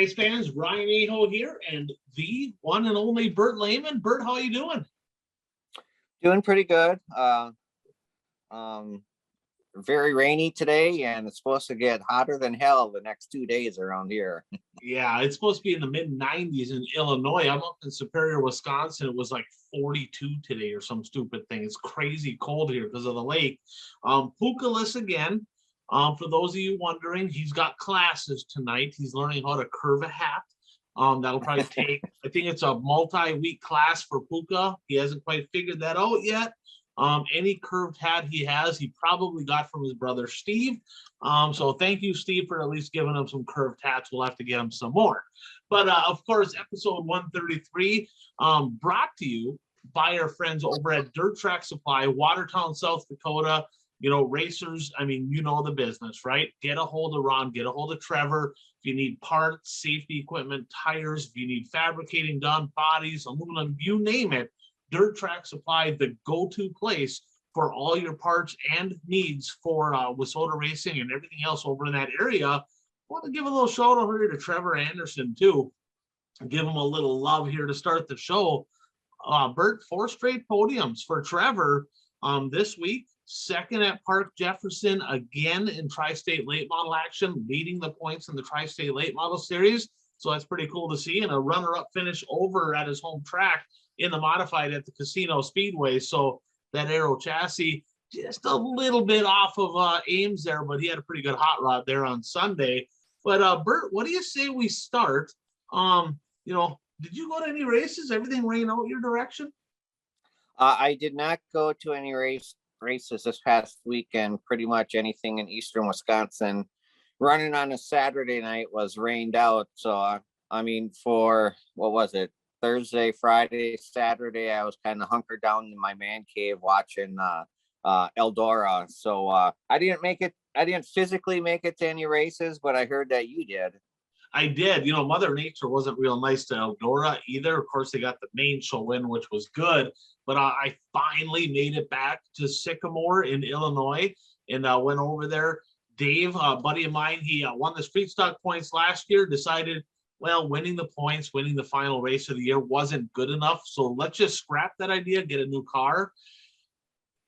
race fans, Ryan Aho here, and the one and only Bert Lehman. Bert, how you doing? Doing pretty good. Very rainy today, and it's supposed to get hotter than hell the next 2 days around here. Yeah, it's supposed to be in the mid-90s in Illinois. I'm up in Superior, Wisconsin. It was like 42 today or some stupid thing. It's crazy cold here because of the lake. Pukaless again. For those of you wondering, he's got classes tonight. He's learning how to curve a hat. That'll probably take, I think it's a multi-week class for Puka. He hasn't quite figured that out yet. Any curved hat he has, he probably got from his brother Steve. So thank you, Steve, for at least giving him some curved hats. We'll have to get him some more. But of course, episode 133 brought to you by our friends over at Dirt Track Supply, Watertown, South Dakota. You know, racers, I mean, you know the business, right? Get a hold of Ron, get a hold of Trevor. If you need parts, safety equipment, tires, if you need fabricating done, bodies, aluminum, you name it, Dirt Track Supply, the go-to place for all your parts and needs for Wissota Racing and everything else over in that area. I want to give a little shout out here to Trevor Anderson, too. Give him a little love here to start the show. Bert, 4 straight podiums for Trevor this week. Second at Park Jefferson, again in Tri-State Late Model action, leading the points in the Tri-State Late Model Series. So that's pretty cool to see. And a runner-up finish over at his home track in the modified at the Casino Speedway. So that aero chassis just a little bit off of Ames there, but he had a pretty good hot rod there on Sunday. But Bert, what do you say we start? Did you go to any races? Everything rain out your direction? I did not go to any races this past weekend. Pretty much anything in eastern Wisconsin running on a Saturday night was rained out. So I mean, for what was it, Thursday, Friday, Saturday, I was kind of hunkered down in my man cave watching Eldora. So I didn't physically make it to any races, but I heard that you did. I did. Mother Nature wasn't real nice to Eldora either. Of course, they got the main show win, which was good. But I finally made it back to Sycamore in Illinois and went over there. Dave, a buddy of mine, he won the street stock points last year, decided, well, winning the points, winning the final race of the year wasn't good enough. So let's just scrap that idea, get a new car.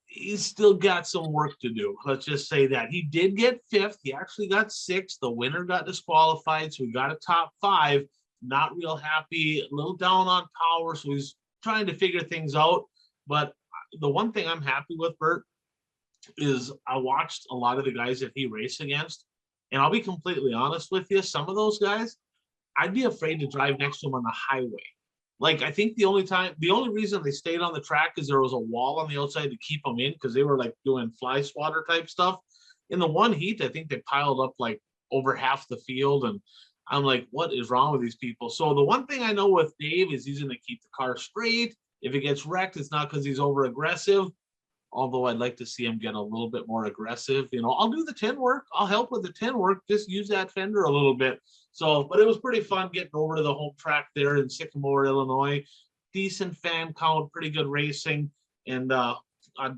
He's still got some work to do. Let's just say that. He did get 5th. He actually got 6th. The winner got disqualified, so we got a top 5. Not real happy, a little down on power, so he's trying to figure things out. But the one thing I'm happy with, Bert, is I watched a lot of the guys that he raced against, and I'll be completely honest with you, some of those guys, I'd be afraid to drive next to them on the highway. Like, I think the only reason they stayed on the track is there was a wall on the outside to keep them in, because they were like doing fly swatter type stuff. In the one heat, I think they piled up like over half the field, and I'm like, what is wrong with these people? So the one thing I know with Dave is he's going to keep the car straight. If it gets wrecked, it's not because he's over aggressive, although I'd like to see him get a little bit more aggressive. I'll do the 10 work. I'll help with the 10 work. Just use that fender a little bit. So, but it was pretty fun getting over to the home track there in Sycamore, Illinois. Decent fan count, pretty good racing. And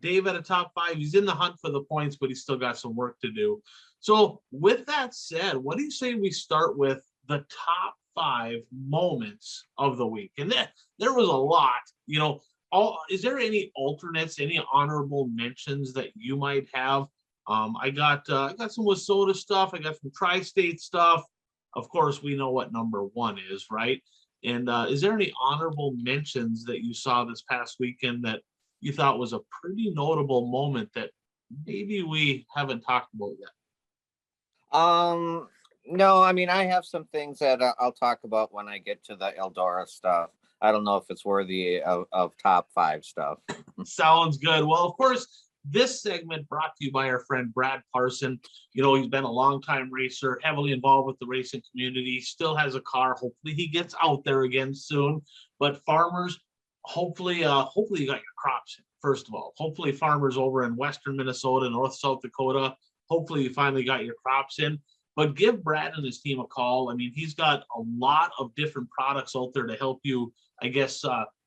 Dave at a top 5. He's in the hunt for the points, but he's still got some work to do. So with that said, what do you say we start with the top 5 moments of the week? And there was a lot, is there any alternates, any honorable mentions that you might have? I got some Wissota stuff. I got some tri-state stuff. Of course, we know what number 1 is, right? And is there any honorable mentions that you saw this past weekend that you thought was a pretty notable moment that maybe we haven't talked about yet? No, I mean, I have some things that I'll talk about when I get to the Eldora stuff. I don't know if it's worthy of top 5 stuff. Sounds good. Well, of course, this segment brought to you by our friend Brad Paulson. He's been a longtime racer, heavily involved with the racing community, still has a car. Hopefully he gets out there again soon. But farmers, hopefully you got your crops in, first of all. Hopefully farmers over in western Minnesota, north South Dakota, hopefully you finally got your crops in. But give Brad and his team a call. I mean, he's got a lot of different products out there to help you, I guess,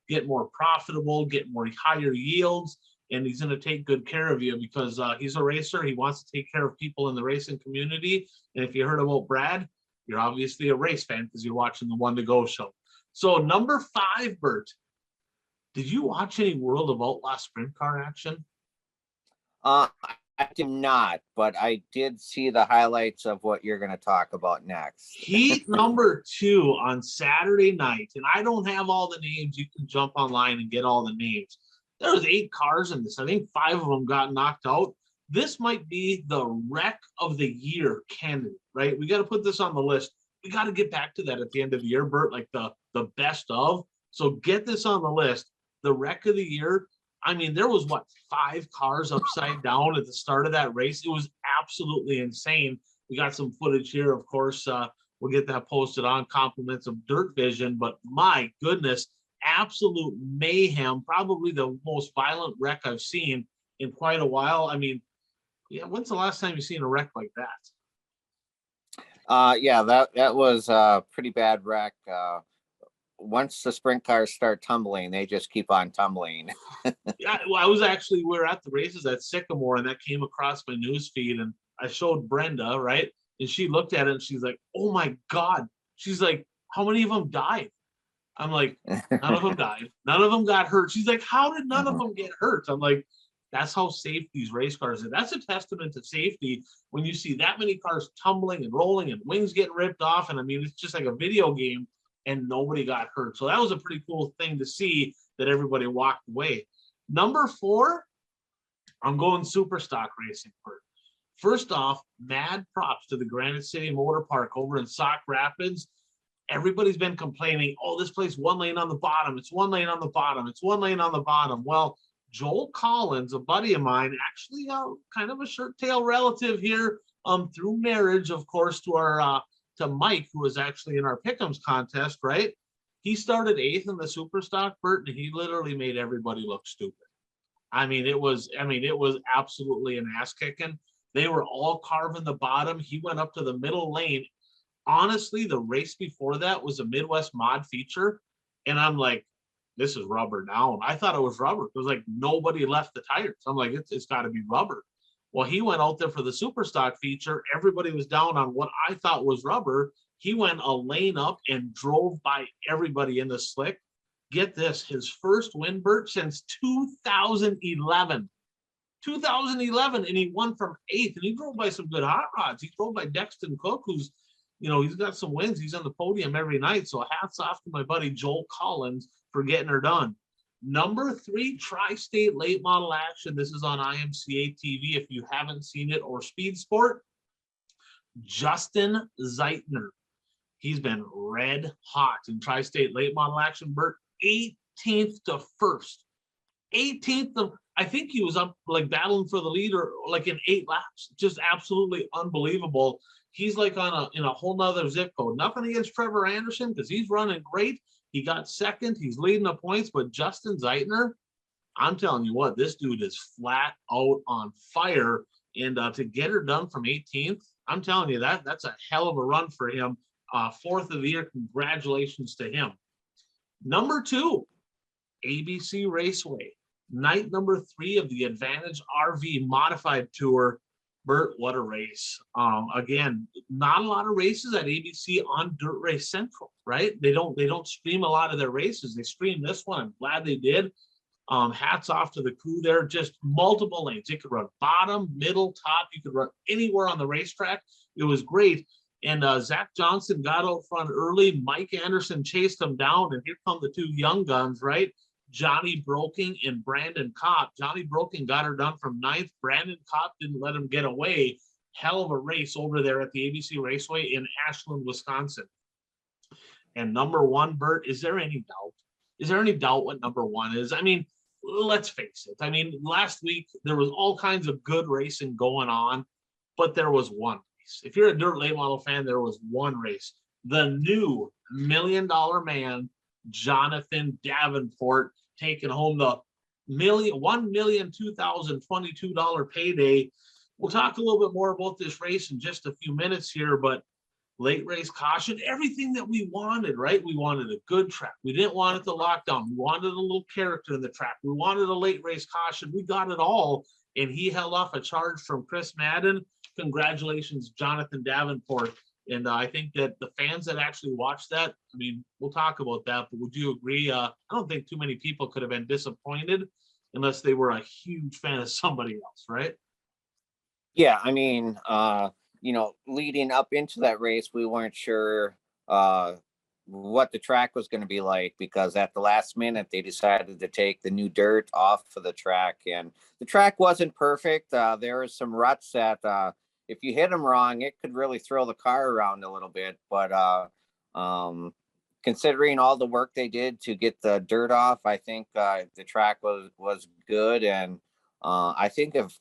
get more profitable, get more higher yields. And he's going to take good care of you because he's a racer. He wants to take care of people in the racing community. And if you heard about Brad, You're obviously a race fan because you're watching the One to Go show. So number 5, Bert, did you watch any World of Outlaw sprint car action? I did not, but I did see the highlights of what you're going to talk about next. Heat number 2 on Saturday night, and I don't have all the names. You can jump online and get all the names. There was 8 cars in this. I think 5 of them got knocked out. This might be the wreck of the year candidate, right? We got to put this on the list. We got to get back to that at the end of the year, Bert, like the best of. So get this on the list. The wreck of the year. I mean, there was 5 cars upside down at the start of that race. It was absolutely insane. We got some footage here, of course. We'll get that posted on compliments of Dirt Vision, but my goodness, absolute mayhem. Probably the most violent wreck I've seen in quite a while. I mean, yeah, when's the last time you've seen a wreck like that? Yeah, that was a pretty bad wreck. Once the sprint cars start tumbling, they just keep on tumbling. Yeah, well, we were at the races at Sycamore, and that came across my news feed, and I showed Brenda, right? And she looked at it and she's like, oh my God. She's like, how many of them died? I'm like, none of them died. None of them got hurt. She's like, how did none of them get hurt? I'm like, that's how safe these race cars are. That's a testament to safety when you see that many cars tumbling and rolling and wings getting ripped off. And I mean, it's just like a video game and nobody got hurt. So that was a pretty cool thing to see that everybody walked away. Number 4, I'm going super stock racing. First off, mad props to the Granite City Motor Park over in Sauk Rapids. Everybody's been complaining, oh, this place 1 lane on the bottom. It's 1 lane on the bottom. It's 1 lane on the bottom. Well, Joel Collins, a buddy of mine, actually kind of a shirt tail relative here through marriage, of course, to our to Mike, who was actually in our Pick'ems contest, right? He started 8th in the super stock, Bert, and he literally made everybody look stupid. I mean, it was absolutely an ass kicking. They were all carving the bottom. He went up to the middle lane. Honestly, the race before that was a Midwest mod feature. And I'm like, this is rubber now. I thought it was rubber. It was like nobody left the tires. I'm like, it's got to be rubber. Well, he went out there for the super stock feature. Everybody was down on what I thought was rubber. He went a lane up and drove by everybody in the slick. Get this, his first win, Bert, since 2011. 2011, and he won from 8th, and he drove by some good hot rods. He drove by Dexton Cook, who's, he's got some wins. He's on the podium every night. So hats off to my buddy Joel Collins for getting her done. Number 3, Tri-State late model action. This is on IMCA TV if you haven't seen it, or Speed Sport. Justin Zeitner. He's been red hot in Tri-State late model action, Bert. 18th to 1st. 18th of, I think he was up like battling for the lead or like in 8 laps. Just absolutely unbelievable. He's like in a whole nother zip code. Nothing against Trevor Anderson because he's running great. He got 2nd. He's leading the points, but Justin Zeitner, I'm telling you what, this dude is flat out on fire. And to get her done from 18th, I'm telling you that's a hell of a run for him. 4th of the year. Congratulations to him. Number 2, ABC Raceway. Night number 3 of the Advantage RV Modified Tour. Bert, what a race. Again, not a lot of races at ABC on Dirt Race Central, right? They don't stream a lot of their races. They stream this one. I'm glad they did. Hats off to the crew there. Just multiple lanes. You could run bottom, middle, top. You could run anywhere on the racetrack. It was great. And Zach Johnson got out front early. Mike Anderson chased him down, and here come the 2 young guns, right? Johnny Broking and Brandon Kopp. Johnny Broking got her done from 9th. Brandon Kopp didn't let him get away. Hell of a race over there at the ABC Raceway in Ashland, Wisconsin. And number 1, Bert, is there any doubt? Is there any doubt what number 1 is? I mean, let's face it. I mean, last week there was all kinds of good racing going on, but there was one race. If you're a dirt late model fan, there was one race. The new $1 million man, Jonathan Davenport, taking home the $1,002,022 payday. We'll talk a little bit more about this race in just a few minutes here, but late race caution, everything that we wanted, right? We wanted a good track. We didn't want it to lock down. We wanted a little character in the track. We wanted a late race caution. We got it all, and he held off a charge from Chris Madden. Congratulations, Jonathan Davenport. And I think that the fans that actually watched that, I mean, we'll talk about that, but would you agree? I don't think too many people could have been disappointed unless they were a huge fan of somebody else, right? Yeah, I mean, leading up into that race, we weren't sure what the track was going to be like, because at the last minute they decided to take the new dirt off of the track, and the track wasn't perfect. There were some ruts that if you hit them wrong, it could really throw the car around a little bit. But considering all the work they did to get the dirt off, I think the track was good. And I think if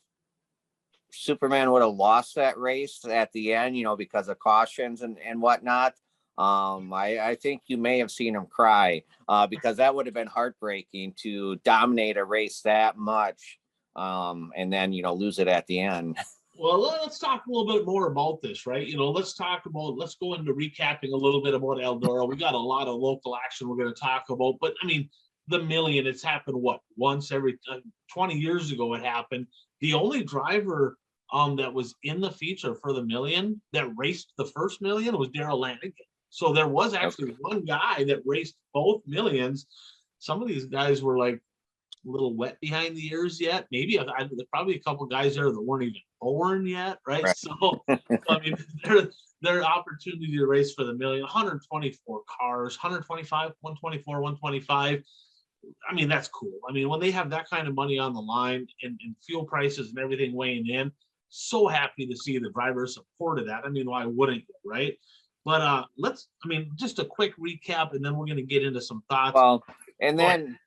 Superman would have lost that race at the end, because of cautions and whatnot, I think you may have seen him cry, because that would have been heartbreaking to dominate a race that much, and then, lose it at the end. Well, let's talk a little bit more about this, right? Let's go into recapping a little bit about Eldora. We got a lot of local action we're going to talk about, but I mean, the million, it's happened once every 20 years ago it happened. The only driver that was in the feature for the million that raced the first million was Darrell Lanigan. So there was actually one guy that raced both millions. Some of these guys were like a little wet behind the ears yet. Maybe probably a couple guys there that weren't even born yet, right? So I mean, their opportunity to race for the million, 124 cars, 125, 124, 125. I mean, that's cool. I mean, when they have that kind of money on the line and fuel prices and everything weighing in, so happy to see the drivers supported that. I mean, why wouldn't you, right? But just a quick recap, and then we're going to get into some thoughts. Well, and then,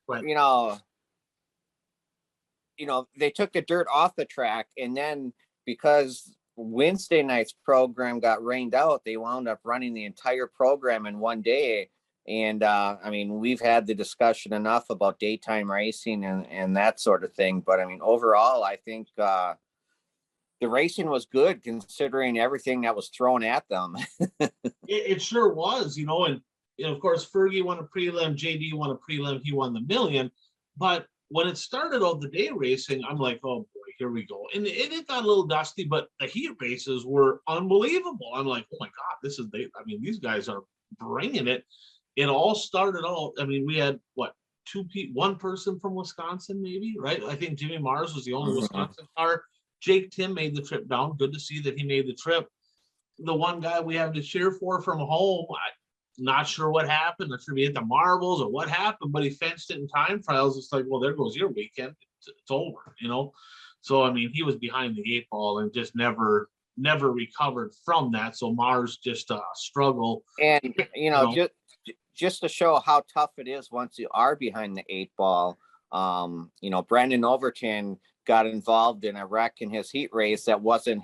they took the dirt off the track, and then because Wednesday night's program got rained out, they wound up running the entire program in one day. And I mean, we've had the discussion enough about daytime racing and that sort of thing. But I mean, overall, I think the racing was good considering everything that was thrown at them. It sure was, and of course, Fergie won a prelim, JD won a prelim, he won the million. But when it started out the day racing, I'm like, oh boy, here we go. And it got a little dusty, but the heat races were unbelievable. I'm like, oh my God, these guys are bringing it. It all started out, I mean, we had one person from Wisconsin, maybe, right? I think Jimmy Mars was the only Wisconsin car. Jake Tim made the trip down. Good to see that he made the trip. The one guy we have to cheer for from home, I'm not sure what happened. Not sure if he hit the marbles or what happened, but he fenced it in time trials. It's like, well, there goes your weekend. It's over, So, I mean, he was behind the 8 ball and just never recovered from that. So Mars just struggled. And, just to show how tough it is once you are behind the 8 ball, Brandon Overton got involved in a wreck in his heat race that wasn't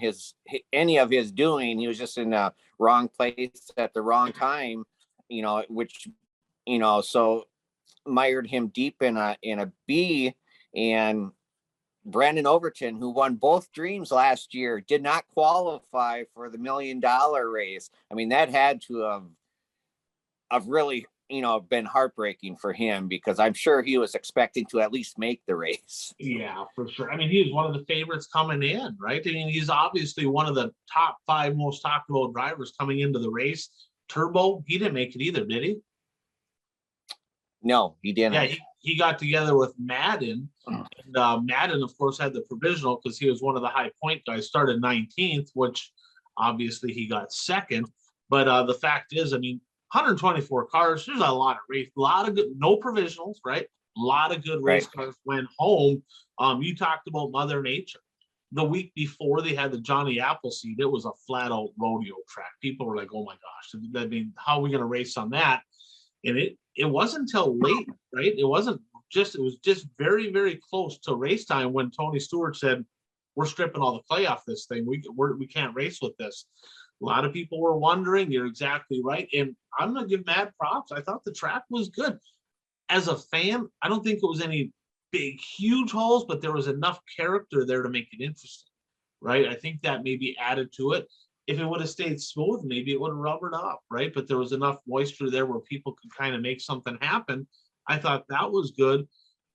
any of his doing. He was just in the wrong place at the wrong time, which, so mired him deep in a B. And Brandon Overton, who won both Dreams last year, did not qualify for the $1 million race. I mean, that had to have really, been heartbreaking for him, because I'm sure he was expecting to at least make the race. Yeah, for sure. I mean, he was one of the favorites coming in, right? I mean, he's obviously one of the top 5 most talked about drivers coming into the race. Turbo, he didn't make it either, did he? No, he didn't. Yeah, he got together with Madden, and Madden, of course, had the provisional because he was one of the high point guys. Started 19th, which obviously he got second. But the fact is, I mean, 124 cars. There's a lot of race, a lot of good, no provisionals, right? A lot of good race cars went home. You talked about Mother Nature. The week before they had the Johnny Appleseed, it was a flat out rodeo track. People were like, "Oh my gosh, I mean, how are we going to race on that?" And it wasn't until late, right? It was just very, very close to race time when Tony Stewart said, "We're stripping all the clay off this thing. We can't race with this." A lot of people were wondering. You're exactly right. And I'm going to give Matt props. I thought the track was good. As a fan, I don't think it was any big, huge holes, but there was enough character there to make it interesting, right? I think that maybe added to it. If it would have stayed smooth, maybe it would have rubbered up, right? But there was enough moisture there where people could kind of make something happen. I thought that was good.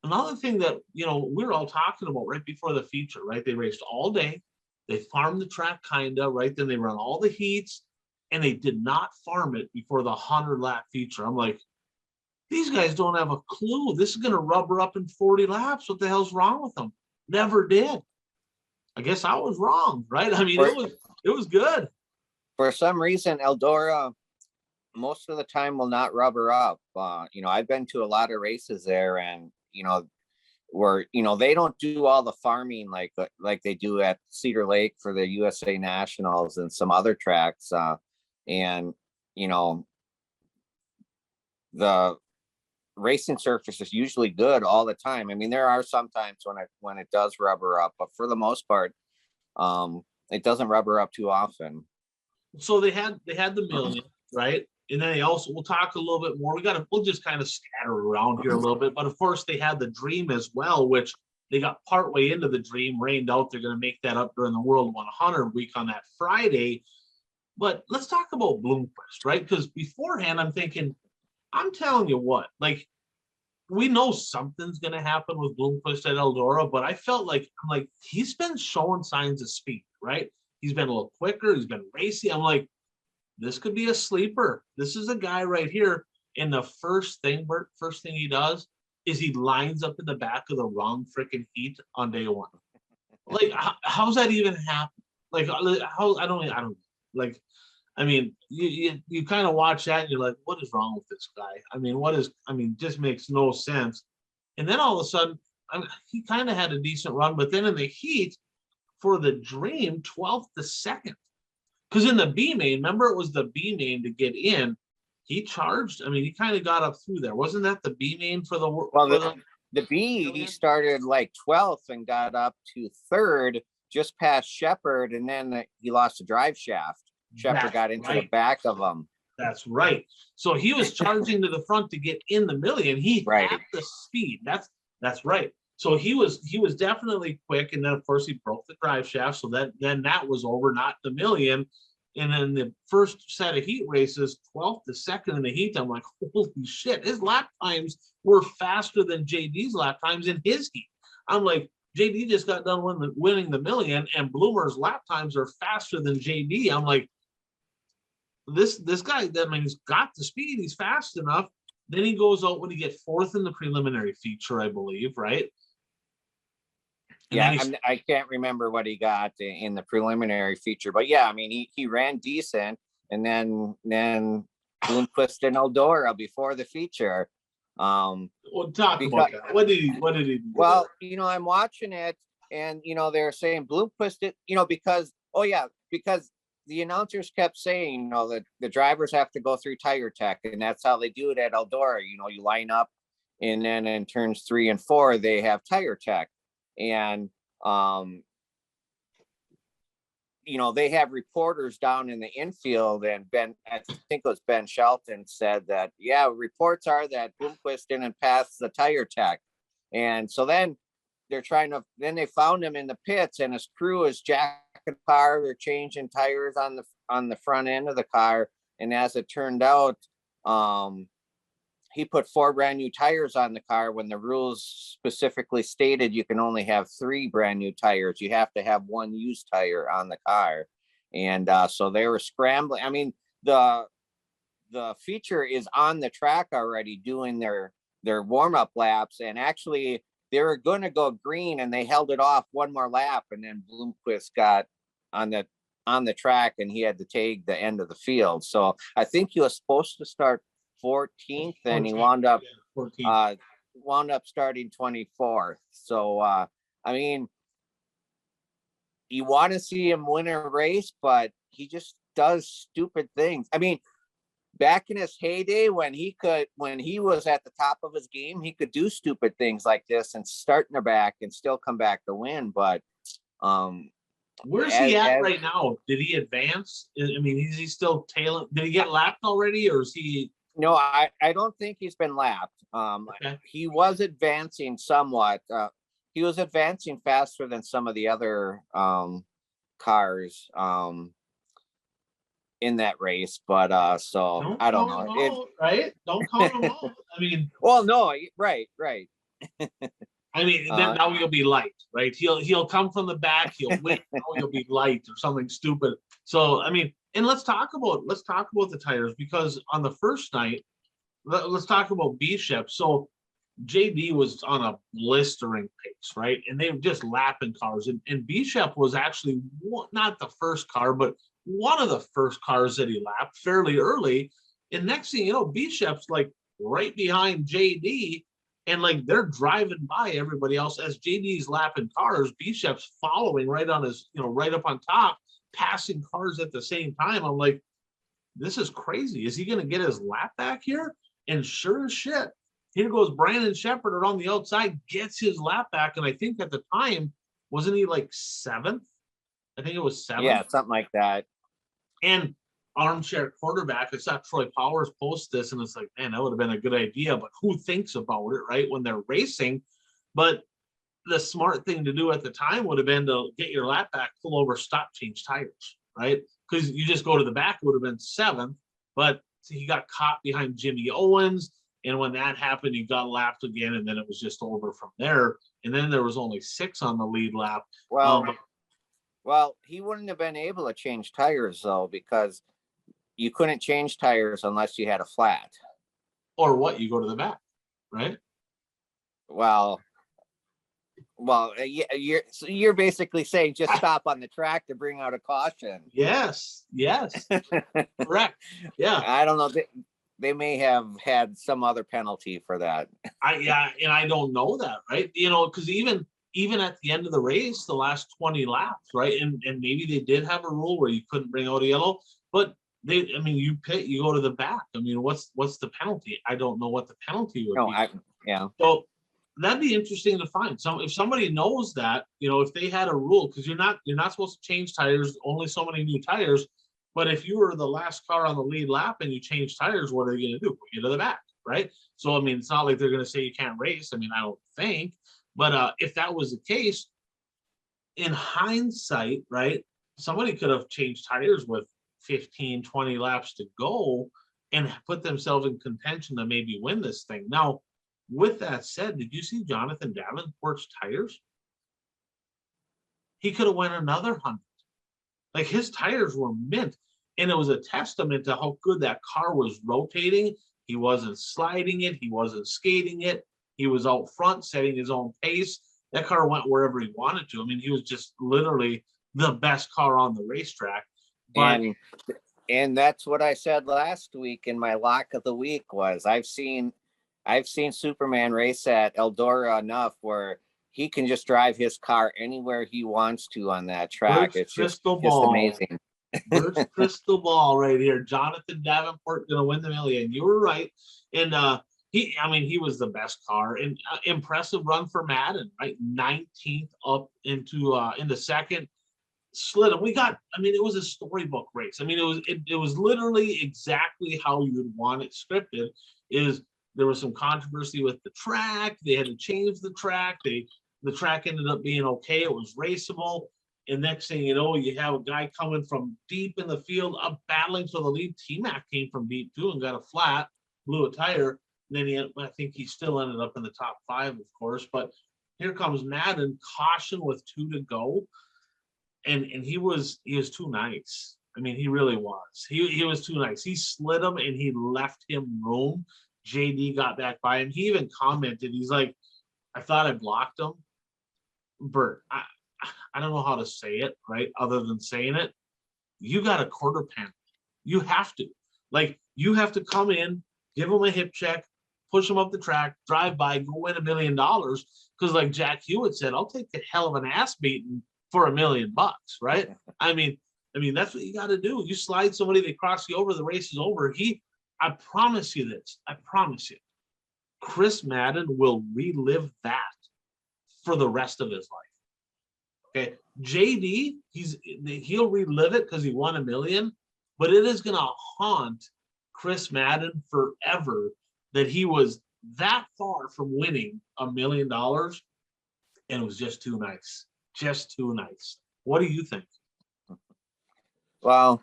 Another thing that, we're all talking about right before the feature, right? They raced all day. They farmed the track, kind of, right? Then they run all the heats. and they did not farm it before the 100-lap feature. I'm like, these guys don't have a clue. This is going to rubber up in 40 laps. What the hell's wrong with them? Never did. I guess I was wrong, right? I mean, it was good. For some reason, Eldora most of the time will not rubber up. I've been to a lot of races there, and where they don't do all the farming like they do at Cedar Lake for the USA Nationals and some other tracks. And the racing surface is usually good all the time. I mean, there are some times when it does rubber up, but for the most part, it doesn't rubber up too often. So they had the million, right? And then we'll talk a little bit more. We'll just kind of scatter around here a little bit. But of course, they had the Dream as well, which they got partway into the Dream, rained out. They're going to make that up during the World 100 week on that Friday. But let's talk about Bloomquist, right? Because beforehand, I'm telling you what, like, we know something's going to happen with Bloomquist at Eldora, but I felt like, he's been showing signs of speed, right? He's been a little quicker. He's been racy. I'm like, this could be a sleeper. This is a guy right here. And the first thing he does is he lines up in the back of the wrong freaking heat on day one. Like, how's that even happen? Like, how, I don't like, I mean, you kind of watch that and you're like, what is wrong with this guy? I mean, just makes no sense. And then all of a sudden, he kind of had a decent run, but then in the heat for the Dream, 12th to 2nd. Because in the B main, remember it was the B main to get in. He charged. I mean, he kind of got up through there. Wasn't that the B main for the? Well, the B, he started like 12th and got up to 3rd, just past Shepard, and then he lost the drive shaft. Shepard got into the back of him. That's right. So he was charging to the front to get in the million. He had the speed. That's right. So he was definitely quick, and then of course he broke the drive shaft. So then that was over, not the million. And then the first set of heat races, 12th to 2nd in the heat, I'm like, holy shit! His lap times were faster than JD's lap times in his heat. I'm like, JD just got done winning the million, and Bloomer's lap times are faster than JD. I'm like, this guy, I mean, he's got the speed. He's fast enough. Then he goes out when he gets 4th in the preliminary feature, I believe, right? Yeah, I can't remember what he got in the preliminary feature, but yeah, I mean, he ran decent, and then Bloomquist and Eldora before the feature. Well, talk about that. What did he do? Well, I'm watching it, and they're saying Bloomquist, because the announcers kept saying, that the drivers have to go through tire tech, and that's how they do it at Eldora. You line up, and then in turns 3 and 4, they have tire tech. And they have reporters down in the infield, and I think it was Ben Shelton said that, yeah, reports are that Bloomquist didn't pass the tire tech. And so then they found him in the pits, and his crew is jacking the car. They're changing tires on the front end of the car. And as it turned out, he put 4 brand new tires on the car when the rules specifically stated you can only have 3 brand new tires. You have to have 1 used tire on the car. And so they were scrambling. I mean, the feature is on the track already doing their warm-up laps. And actually, they were going to go green, and they held it off 1 more lap. And then Bloomquist got on the track, and he had to take the end of the field. So I think he was supposed to start 14th, and he wound up starting 24th. So I mean, you want to see him win a race, but he just does stupid things. I mean, back in his heyday, when he was at the top of his game, he could do stupid things like this and start in the back and still come back to win. But where's he at right now? Did he advance? I mean, is he still tailing? Did he get lapped already, or is he? No, I don't think he's been lapped. Okay. He was advancing somewhat. He was advancing faster than some of the other cars in that race, but so I don't know. Right? Don't call him out. I mean, well, no, right. I mean, then now you'll be light, right? He'll come from the back, he'll win, now you'll be light or something stupid. So I mean, and let's talk about the tires, because on the first night, let's talk about Bishop. So JD was on a blistering pace, right? And they were just lapping cars. And Bishop was actually not the first car, but one of the first cars that he lapped fairly early. And next thing you know, Bishop's like right behind JD, and like they're driving by everybody else as JD's lapping cars. Bishop's following right on his, right up on top, passing cars at the same time. I'm like, this is crazy. Is he going to get his lap back here? And sure as shit, here goes Brandon Shepherd around the outside, gets his lap back. And I think at the time, wasn't he like seventh? I think it was seventh. Yeah, something like that. And armchair quarterback, I saw Troy Powers post this, and it's like, man, that would have been a good idea. But who thinks about it, right? When they're racing. But the smart thing to do at the time would have been to get your lap back, pull over, stop, change tires, right? Because you just go to the back, it would have been seventh. But he got caught behind Jimmy Owens. And when that happened, he got lapped again, and then it was just over from there. And then there was only 6 on the lead lap. Well, he wouldn't have been able to change tires, though, because you couldn't change tires unless you had a flat. Or what? You go to the back, right? Well, you're basically saying just stop on the track to bring out a caution. Yes, correct. Yeah, I don't know. They may have had some other penalty for that. And I don't know that, right? Because even at the end of the race, the last 20 laps, right? And maybe they did have a rule where you couldn't bring out a yellow, but you pit, you go to the back. I mean, what's the penalty? I don't know what the penalty would be. So that'd be interesting to find. If somebody knows that, if they had a rule, because you're not supposed to change tires, only so many new tires. But if you were the last car on the lead lap and you change tires, what are they going to do? Put you to the back, right? So, I mean, it's not like they're going to say you can't race. I mean, I don't think. But if that was the case, in hindsight, right, somebody could have changed tires with 15, 20 laps to go and put themselves in contention to maybe win this thing. Now, with that said, did you see Jonathan Davenport's tires? He could have went another 100. Like, his tires were mint. And it was a testament to how good that car was rotating. He wasn't sliding it. He wasn't skating it. He was out front, setting his own pace. That car went wherever he wanted to. I mean, he was just literally the best car on the racetrack. But and that's what I said last week in my lock of the week was I've seen Superman race at Eldora enough where he can just drive his car anywhere he wants to on that track. It's just amazing. First crystal ball right here. Jonathan Davenport going to win the million. You were right. And he was the best car. And impressive run for Madden, right? 19th up into second. Slid him. It was a storybook race. I mean, it was literally exactly how you would want it scripted. There was some controversy with the track. They had to change the track. The track ended up being okay. It was raceable. And next thing you know, you have a guy coming from deep in the field up battling for the lead. T-Mac came from deep too and got a flat, blew a tire. And then I think he still ended up in the top 5, of course. But here comes Madden, caution with 2 to go. And he was too nice. I mean, he really was. He was too nice. He slid him and he left him room. JD got back by him. He even commented, he's like, I thought I blocked him. Bert, I don't know how to say it, right? Other than saying it, you got a quarter panel. You have to. Like, you have to come in, give him a hip check, push him up the track, drive by, go win $1 million. Because like Jack Hewitt said, I'll take the hell of an ass beating for $1 million, right? I mean, that's what you got to do. You slide somebody, they cross you over, the race is over. I promise you this. I promise you. Chris Madden will relive that for the rest of his life. Okay, JD, he'll relive it because he won $1 million, but it is going to haunt Chris Madden forever that he was that far from winning $1 million, and it was just too nice. Just too nice. What do you think? Well,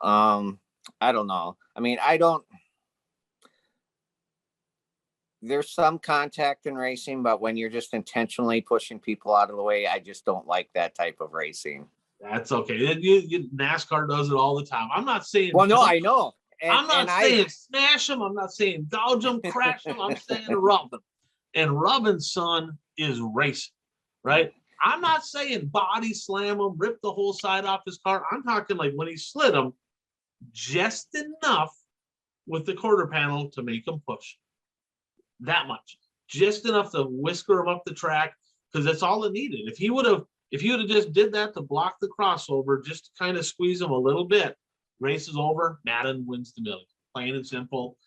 I don't know. I mean, there's some contact in racing, but when you're just intentionally pushing people out of the way, I just don't like that type of racing. That's okay. NASCAR does it all the time. I'm not saying. Well, no, I know. I'm not saying smash them. I'm not saying gouge them, crash them. I'm saying rub them. And rubbing, son, is racing, right? I'm not saying body slam him, rip the whole side off his car. I'm talking like when he slid him, just enough with the quarter panel to make him push. That much. Just enough to whisker him up the track, because that's all it needed. If he would have just did that to block the crossover, just to kind of squeeze him a little bit, race is over, Madden wins the million. Plain and simple.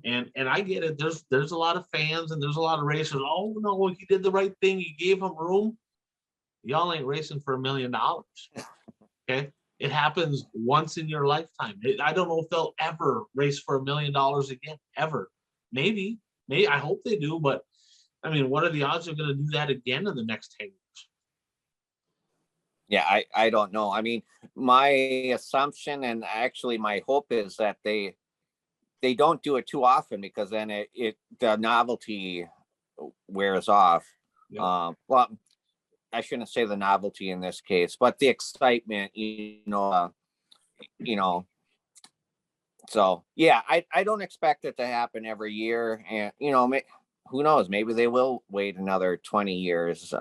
And I get it. There's a lot of fans and there's a lot of racers. Oh no, he did the right thing. He gave him room. Y'all ain't racing for $1 million. Okay. It happens once in your lifetime. I don't know if they'll ever race for $1 million again, ever. Maybe, I hope they do, but I mean, what are the odds they're going to do that again in the next 10 years? Yeah, I don't know. I mean, my assumption and actually my hope is that they don't do it too often, because then the novelty wears off. Yep. Well, I shouldn't say the novelty in this case, but the excitement, so yeah, I don't expect it to happen every year. And, who knows, maybe they will wait another 20 years.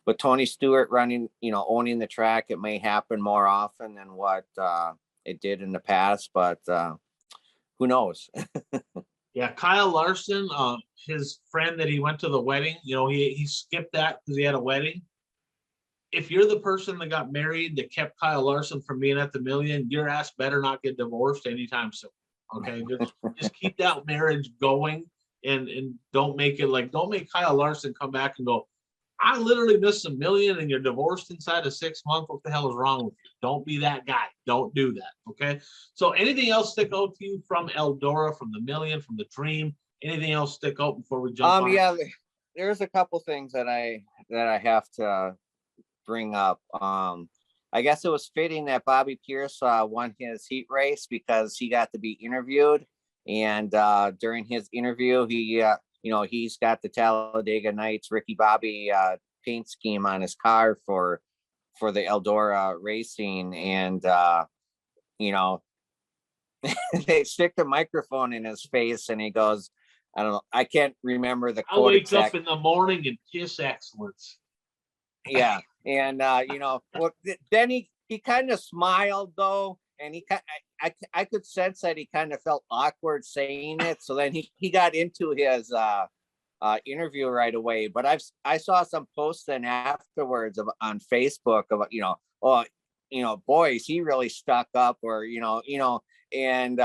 With Tony Stewart running, owning the track, it may happen more often than what it did in the past, but who knows? Yeah, Kyle Larson, his friend that he went to the wedding, he skipped that because he had a wedding. If you're the person that got married that kept Kyle Larson from being at the million, your ass better not get divorced anytime soon. Okay, just keep that marriage going, and don't make Kyle Larson come back and go, I literally missed $1 million and you're divorced inside of 6 months. What the hell is wrong with you? Don't be that guy. Don't do that. Okay. So anything else stick out to you from Eldora, from the million, from the dream? Anything else stick out before we jump on? Yeah, there's a couple things that I have to bring up. I guess it was fitting that Bobby Pierce won his heat race because he got to be interviewed, and during his interview, he he's got the Talladega Nights Ricky Bobby paint scheme on his car for the Eldora racing, and they stick the microphone in his face, and he goes, I don't know, I can't remember the quote. I wake up in the morning and kiss excellence. Yeah. And well, then he kind of smiled though, and I could sense that he kind of felt awkward saying it. So then he got into his interview right away. But I saw some posts then afterwards on Facebook about boys, he really stuck up, or and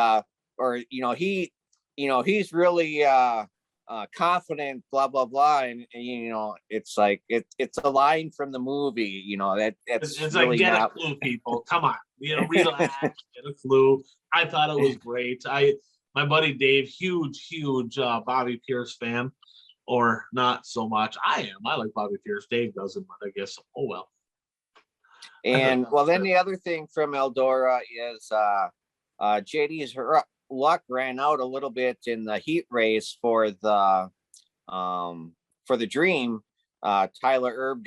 or he's really confident, blah blah blah, and it's like it's a line from the movie, it's really like, get a clue, people, come on, relax. Get a clue. I thought it was great. My buddy Dave, huge Bobby Pierce fan, or not so much. I like Bobby Pierce. Dave doesn't, but I guess, oh well. And well, then the other thing from Eldora is JD's luck ran out a little bit in the heat race for the dream. Tyler Erb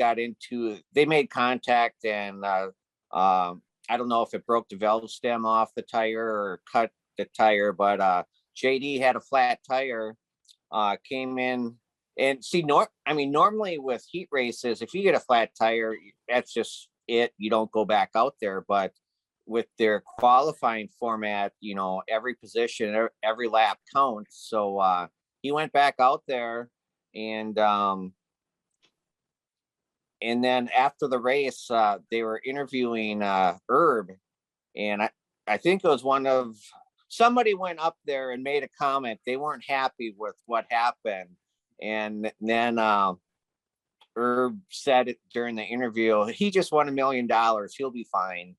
they made contact, and I don't know if it broke the valve stem off the tire or cut the tire, but JD had a flat tire, came in, and normally with heat races, if you get a flat tire, that's just it. You don't go back out there. But with their qualifying format, every position, every lap counts. So he went back out there, and then after the race, they were interviewing Herb, and I think it was somebody went up there and made a comment. They weren't happy with what happened, and then Herb said it during the interview, he just won $1 million. He'll be fine.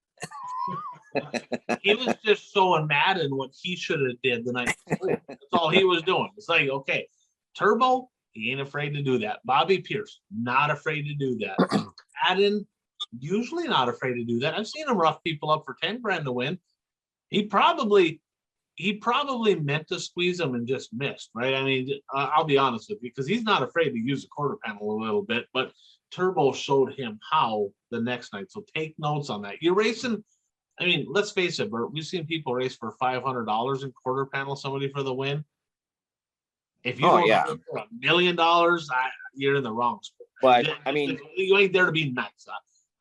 He was just so mad in what he should have did the night before. That's all he was doing. It's like, okay, Turbo, he ain't afraid to do that. Bobby Pierce, not afraid to do that. Madden, usually not afraid to do that. I've seen him rough people up for 10 grand to win. He probably, he probably meant to squeeze him and just missed, right? I mean, I'll be honest with you, because he's not afraid to use the quarter panel a little bit, but Turbo showed him how the next night. So take notes on that. You're racing. I mean, let's face it, Bert, we've seen people race for $500 in quarter panel, somebody for the win. If you don't have for $1 million, you're in the wrong sport. But I mean, you ain't there to be nice.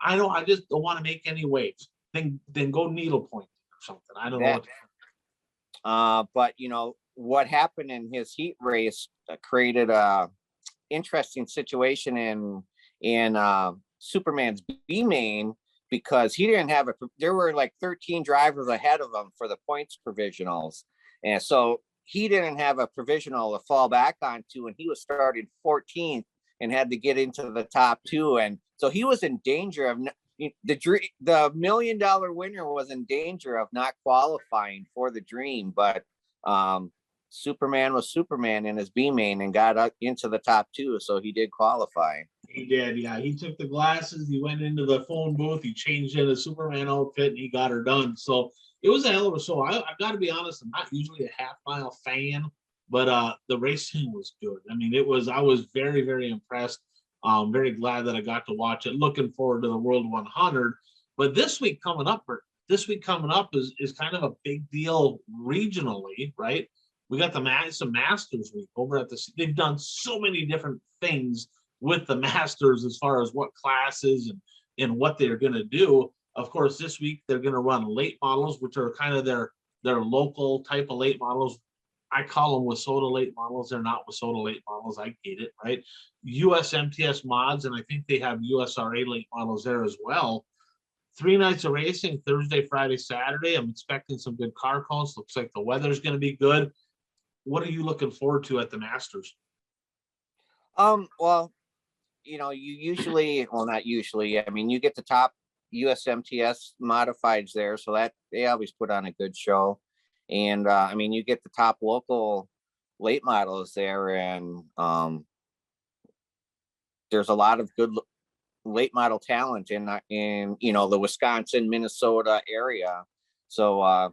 I just don't want to make any waves. Then go needlepoint or something. I don't know what. But you know what happened in his heat race created a interesting situation in Superman's B main, because he didn't have there were like 13 drivers ahead of him for the points provisionals, and so he didn't have a provisional to fall back onto, and he was starting 14th and had to get into the top 2, and so he was in danger of the $1 million winner was in danger of not qualifying for the dream. But Superman was Superman in his B main and got up into the top 2, so he did qualify. He did, yeah. He took the glasses, he went into the phone booth, he changed in a Superman outfit, and he got her done. So it was a hell of a show. I got to be honest, I'm not usually a half-mile fan, but the racing was good. I mean, I was very, very impressed. Very glad that I got to watch it. Looking forward to the World 100. But this week coming up is kind of a big deal regionally, right? We got some Masters week over at they've done so many different things with the Masters as far as what classes and what they're going to do. Of course, this week they're going to run late models, which are kind of their local type of late models. I call them WISSOTA late models. They're not WISSOTA late models. I get it, right? USMTS mods, and I think they have USRA late models there as well. 3 nights of racing, Thursday, Friday, Saturday. I'm expecting some good car counts. Looks like the weather's going to be good. What are you looking forward to at the Masters? Well, you know, not usually. I mean, you get the top USMTS modifieds there, so that they always put on a good show. And I mean, you get the top local late models there, and there's a lot of good late model talent in you know, the Wisconsin, Minnesota area. So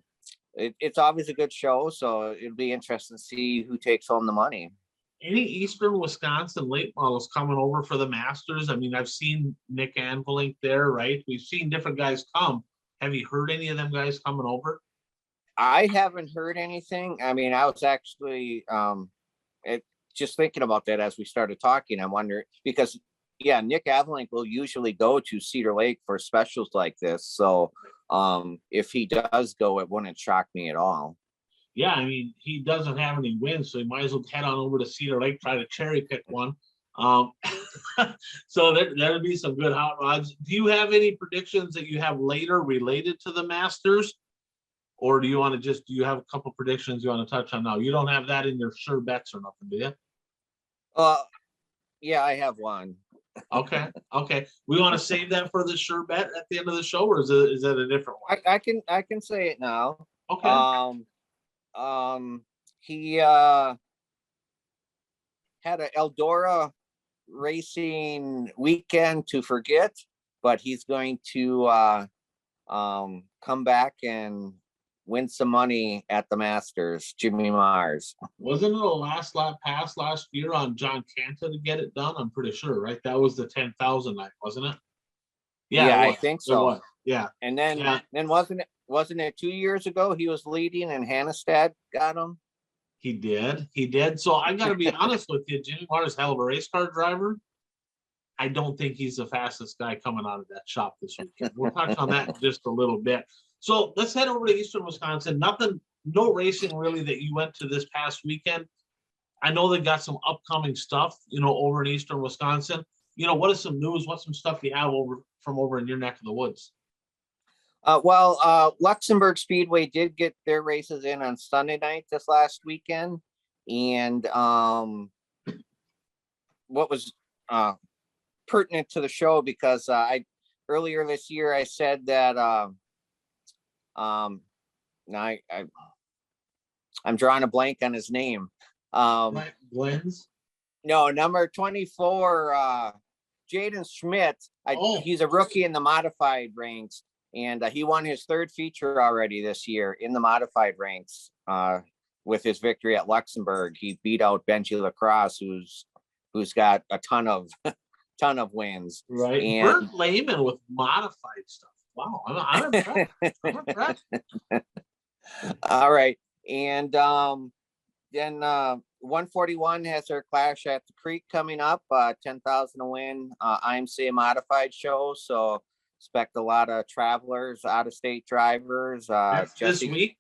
it's always a good show. So it'll be interesting to see who takes home the money. Any Eastern Wisconsin late models coming over for the Masters? I mean, I've seen Nick Anvelink there, right? We've seen different guys come. Have you heard any of them guys coming over? I haven't heard anything. I mean, I was actually just thinking about that as we started talking. I wonder, because Nick Avelink will usually go to Cedar Lake for specials like this. So if he does go, it wouldn't shock me at all. Yeah, I mean, he doesn't have any wins, so he might as well head on over to Cedar Lake, try to cherry pick one. So there'll be some good hot rods. Do you have any predictions that you have later related to the Masters? Or do you have a couple predictions you want to touch on now? You don't have that in your sure bets or nothing, do you? Yeah, I have one. Okay. We want to save that for the sure bet at the end of the show, or is that a different one? I can say it now. Okay. He had an Eldora racing weekend to forget, but he's going to come back and win some money at the Masters. Jimmy Mars. Wasn't it a last lap pass last year on John Canta to get it done? I'm pretty sure, right? That was the 10,000 night, wasn't it? Yeah, I think so. Yeah. And then wasn't it 2 years ago he was leading and Hannestad got him? He did. So I got to be honest with you, Jimmy Mars, hell of a race car driver. I don't think he's the fastest guy coming out of that shop this weekend. We'll touch on that in just a little bit. So let's head over to Eastern Wisconsin. No racing really that you went to this past weekend. I know they got some upcoming stuff, over in Eastern Wisconsin. What is some news? What's some stuff you have over in your neck of the woods? Luxembourg Speedway did get their races in on Sunday night this last weekend. And what was pertinent to the show, because earlier this year I said that now I'm drawing a blank on his name. Glenn's? No, number 24, Jaden Schmidt. He's a rookie in the modified ranks, And he won his third feature already this year in the modified ranks with his victory at Luxembourg. He beat out Benji Lacrosse, who's got a ton of wins. Right. And Bert Lehman with modified stuff. Wow, I'm impressed. I'm impressed. All right. And then 141 has their clash at the Creek coming up, 10,000 to win, IMCA modified show. So expect a lot of travelers, out of state drivers. This week.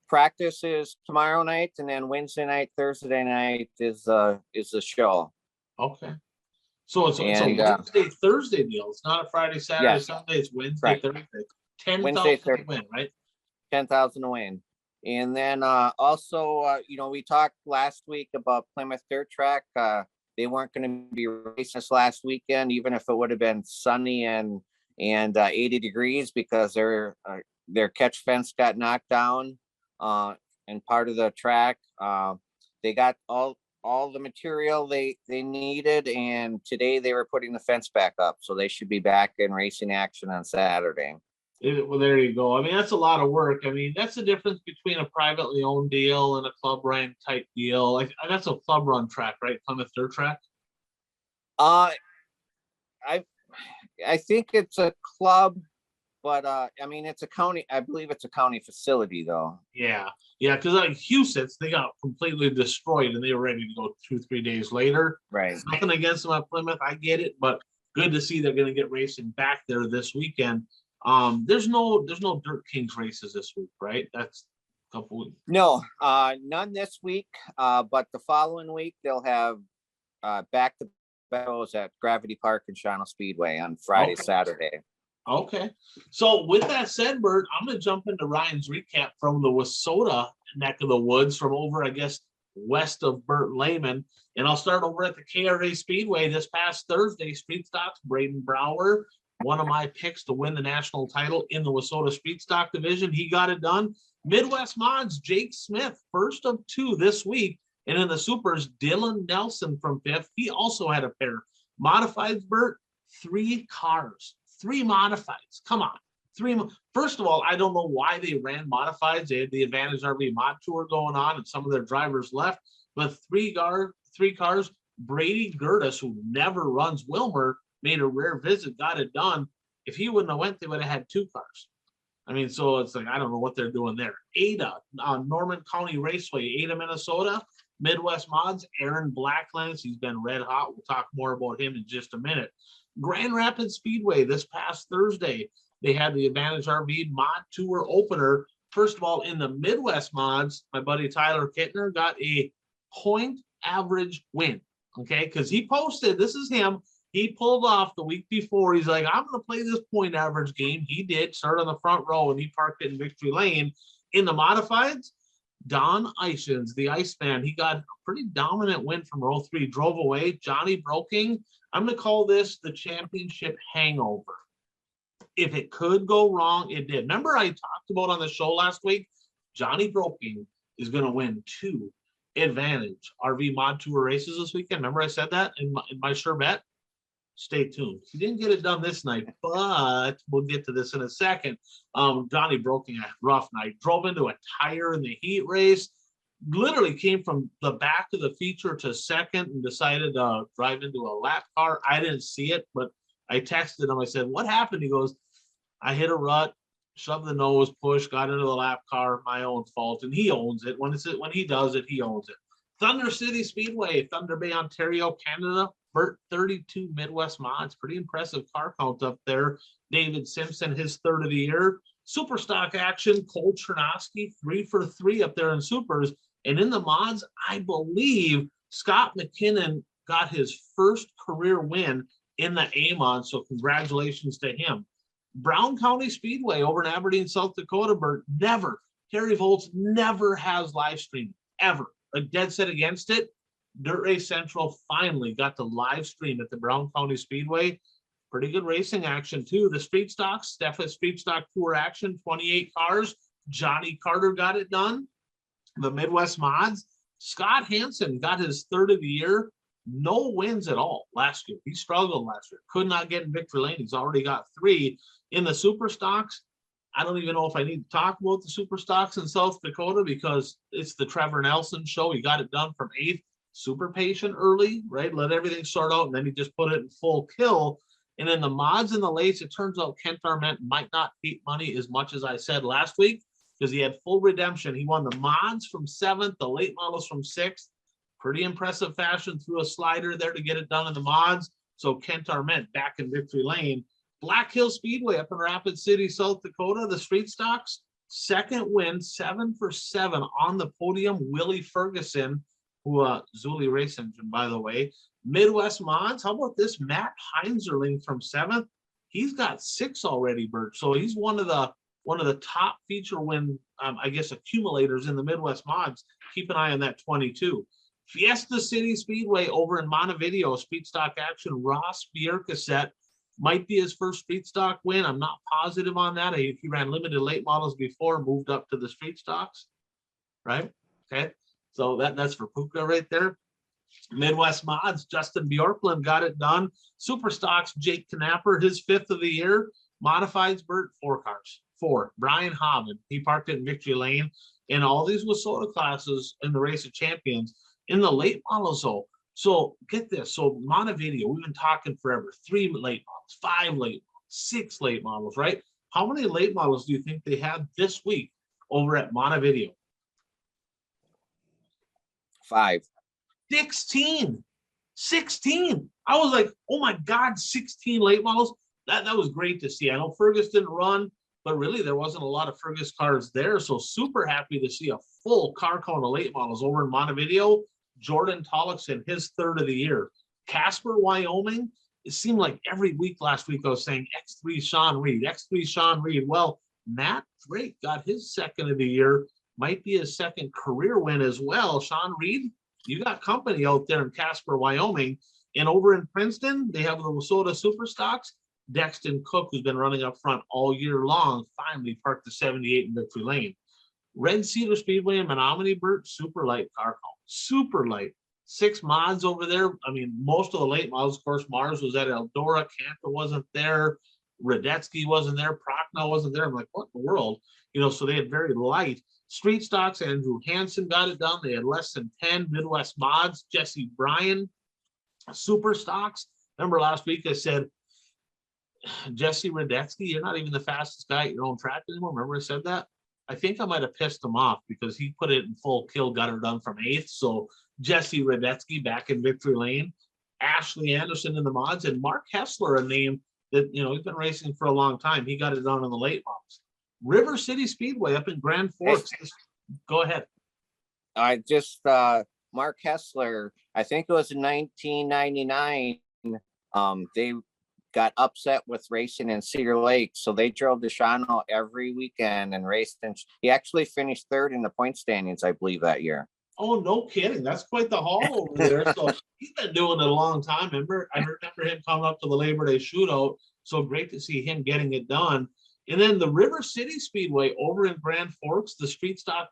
Practice is tomorrow night, and then Wednesday night, Thursday night is the show. Okay. So it's a Wednesday, Thursday deal. It's not a Friday, Saturday, Sunday. It's Wednesday, Thursday. 10,000 to win, right? 10,000 to win. And then also, we talked last week about Plymouth Dirt Track. They weren't going to be racing this last weekend, even if it would have been sunny and 80 degrees, because their catch fence got knocked down and part of the track. They got all the material they needed, and today they were putting the fence back up, so they should be back in racing action on Saturday. Well, there you go. I mean, that's a lot of work. I mean, that's the difference between a privately owned deal and a club run type deal. Like, that's a club run track, right? Plymouth Dirt Track. I think it's a club, but I mean, it's a county. I believe it's a county facility, though. Yeah, because like Houston, they got completely destroyed, and they were ready to go 2-3 days later. Right. Nothing against them at Plymouth, I get it, but good to see they're going to get racing back there this weekend. There's no Dirt Kings races this week, right? That's a couple weeks. No, none this week. But the following week they'll have back to battles at Gravity Park and Cheyenne Speedway on Friday, Saturday. Okay. So with that said, Bert, I'm going to jump into Ryan's recap from the Wissota neck of the woods, from over, I guess, west of Bert Lehman. And I'll start over at the KRA Speedway this past Thursday. Street Stocks, Braden Brower, one of my picks to win the national title in the Wissota Street Stock division. He got it done. Midwest Mods, Jake Smith, first of two this week. And in the supers, Dylan Nelson from fifth. He also had a pair. Modifieds, Bert, 3 cars, 3 modifieds. Come on. 3. First of all, I don't know why they ran modifieds. They had the Advantage RV Mod Tour going on, and some of their drivers left. But 3 cars. Brady Gertis, who never runs Wilmer, made a rare visit, got it done. If he wouldn't have went, they would have had 2 cars. I mean, so it's like, I don't know what they're doing there. Ada, Norman County Raceway, Ada, Minnesota. Midwest Mods, Aaron Blacklands. He's been red hot. We'll talk more about him in just a minute. Grand Rapids Speedway this past Thursday, they had the Advantage RV Mod Tour opener. First of all, in the Midwest Mods, my buddy Tyler Kittner got a point average win. Okay, because he posted, this is him. He pulled off the week before. He's like, I'm going to play this point average game. He did. Start on the front row, and he parked it in victory lane. In the modifieds, Don Ishins, the Iceman, he got a pretty dominant win from row 3, drove away. Johnny Broking, I'm going to call this the championship hangover. If it could go wrong, it did. Remember I talked about on the show last week, Johnny Broking is going to win 2 Advantage RV Mod Tour races this weekend. Remember I said that in my sure bet? Stay tuned. He didn't get it done this night, but we'll get to this in a second. Johnny Broking, a rough night. Drove into a tire in the heat race. Literally came from the back of the feature to second and decided to drive into a lap car. I didn't see it, but I texted him. I said, what happened? He goes, I hit a rut, shoved the nose, push, got into the lap car, my own fault. And he owns it. When he does it, he owns it. Thunder City Speedway, Thunder Bay, Ontario, Canada. Bert, 32 Midwest Mods. Pretty impressive car count up there. David Simpson, his third of the year. Super stock action, Cole Chernosky, 3 for 3 up there in supers. And in the mods, I believe Scott McKinnon got his first career win in the Ames, so congratulations to him. Brown County Speedway over in Aberdeen, South Dakota, Bert, never, Terry Volz never has live stream, ever. Like, dead set against it. Dirt Race Central finally got the live stream at the Brown County Speedway. Pretty good racing action, too. The Street Stocks, Steffa Street Stock Tour action, 28 cars. Johnny Carter got it done. The Midwest Mods, Scott Hansen got his third of the year. no wins at all last year. He struggled last year. Could not get in victory lane. He's already got 3 in the super stocks. I don't even know if I need to talk about the super stocks in South Dakota because it's the Trevor Nelson show. He got it done from 8th. Super patient early, right? Let everything sort out, and then he just put it in full kill. And in the mods and the lates, it turns out Kent Arment might not beat money as much as I said last week because he had full redemption. He won the mods from 7th, the late models from 6th. Pretty impressive fashion, threw a slider there to get it done in the mods. So Kent Arment back in victory lane. Black Hill Speedway up in Rapid City, South Dakota, the street stocks, 2nd win, 7 for 7 on the podium. Willie Ferguson, who Zuli race engine, by the way. Midwest mods, how about this Matt Heinzerling from 7th? He's got 6 already, Bert. So he's one of the top feature win, I guess, accumulators in the Midwest mods. Keep an eye on that 22. Fiesta City Speedway over in Montevideo, street stock action. Ross Bierkasset might be his first street stock win. I'm not positive on that. He ran limited late models before, moved up to the street stocks, right? Okay, so that's for Puka right there. Midwest mods, Justin Bjorklund got it done. Super stocks, Jake Knapper, his 5th of the year. Modifieds, Bert, 4 cars. 4. Brian Hobbin, he parked it in victory lane. And all these WISSOTA classes in the race of champions in the late models, though. So get this. So Montevideo, we've been talking forever. 3 late models, 5 late models, 6 late models, right? How many late models do you think they had this week over at Montevideo? 5. 16. I was like, oh my God, 16 late models. That was great to see. I know Fergus didn't run, but really there wasn't a lot of Fergus cars there. So super happy to see a full car count of late models over in Montevideo. Jordan Tollickson, his 3rd of the year. Casper, Wyoming. It seemed like every week last week I was saying X3 Sean Reed, X3 Sean Reed. Well, Matt Drake got his 2nd of the year. Might be his 2nd career win as well. Sean Reed, you got company out there in Casper, Wyoming. And over in Princeton, they have the WISSOTA Super Stocks. Dexton Cook, who's been running up front all year long, finally parked the 78 in victory lane. Red Cedar Speedway in Menominee, Bert, super light car count. Super light. 6 mods over there. I mean, most of the late models, of course, Mars was at Eldora. Camper wasn't there. Radetsky wasn't there. Prochnow wasn't there. I'm like, what in the world? You know, so they had very light. Street stocks, Andrew Hansen got it done. They had less than 10 Midwest mods. Jesse Bryan, super stocks. Remember last week I said, Jesse Radetsky, you're not even the fastest guy at your own track anymore. Remember I said that? I think I might have pissed him off because he put it in full kill, got her done from 8th. So Jesse Radetsky back in victory lane. Ashley Anderson in the mods, and Mark Hessler, a name that, you know, he's been racing for a long time. He got it done in the late models. River City Speedway up in Grand Forks. Go ahead. I just, Mark Hessler, I think it was in 1999. They got upset with racing in Cedar Lake, so they drove to Shawano every weekend and raced. And he actually finished 3rd in the point standings, I believe, that year. Oh, no kidding. That's quite the haul over there. So he's been doing it a long time. I remember him coming up to the Labor Day shootout. So great to see him getting it done. And then the River City Speedway over in Grand Forks, the street stock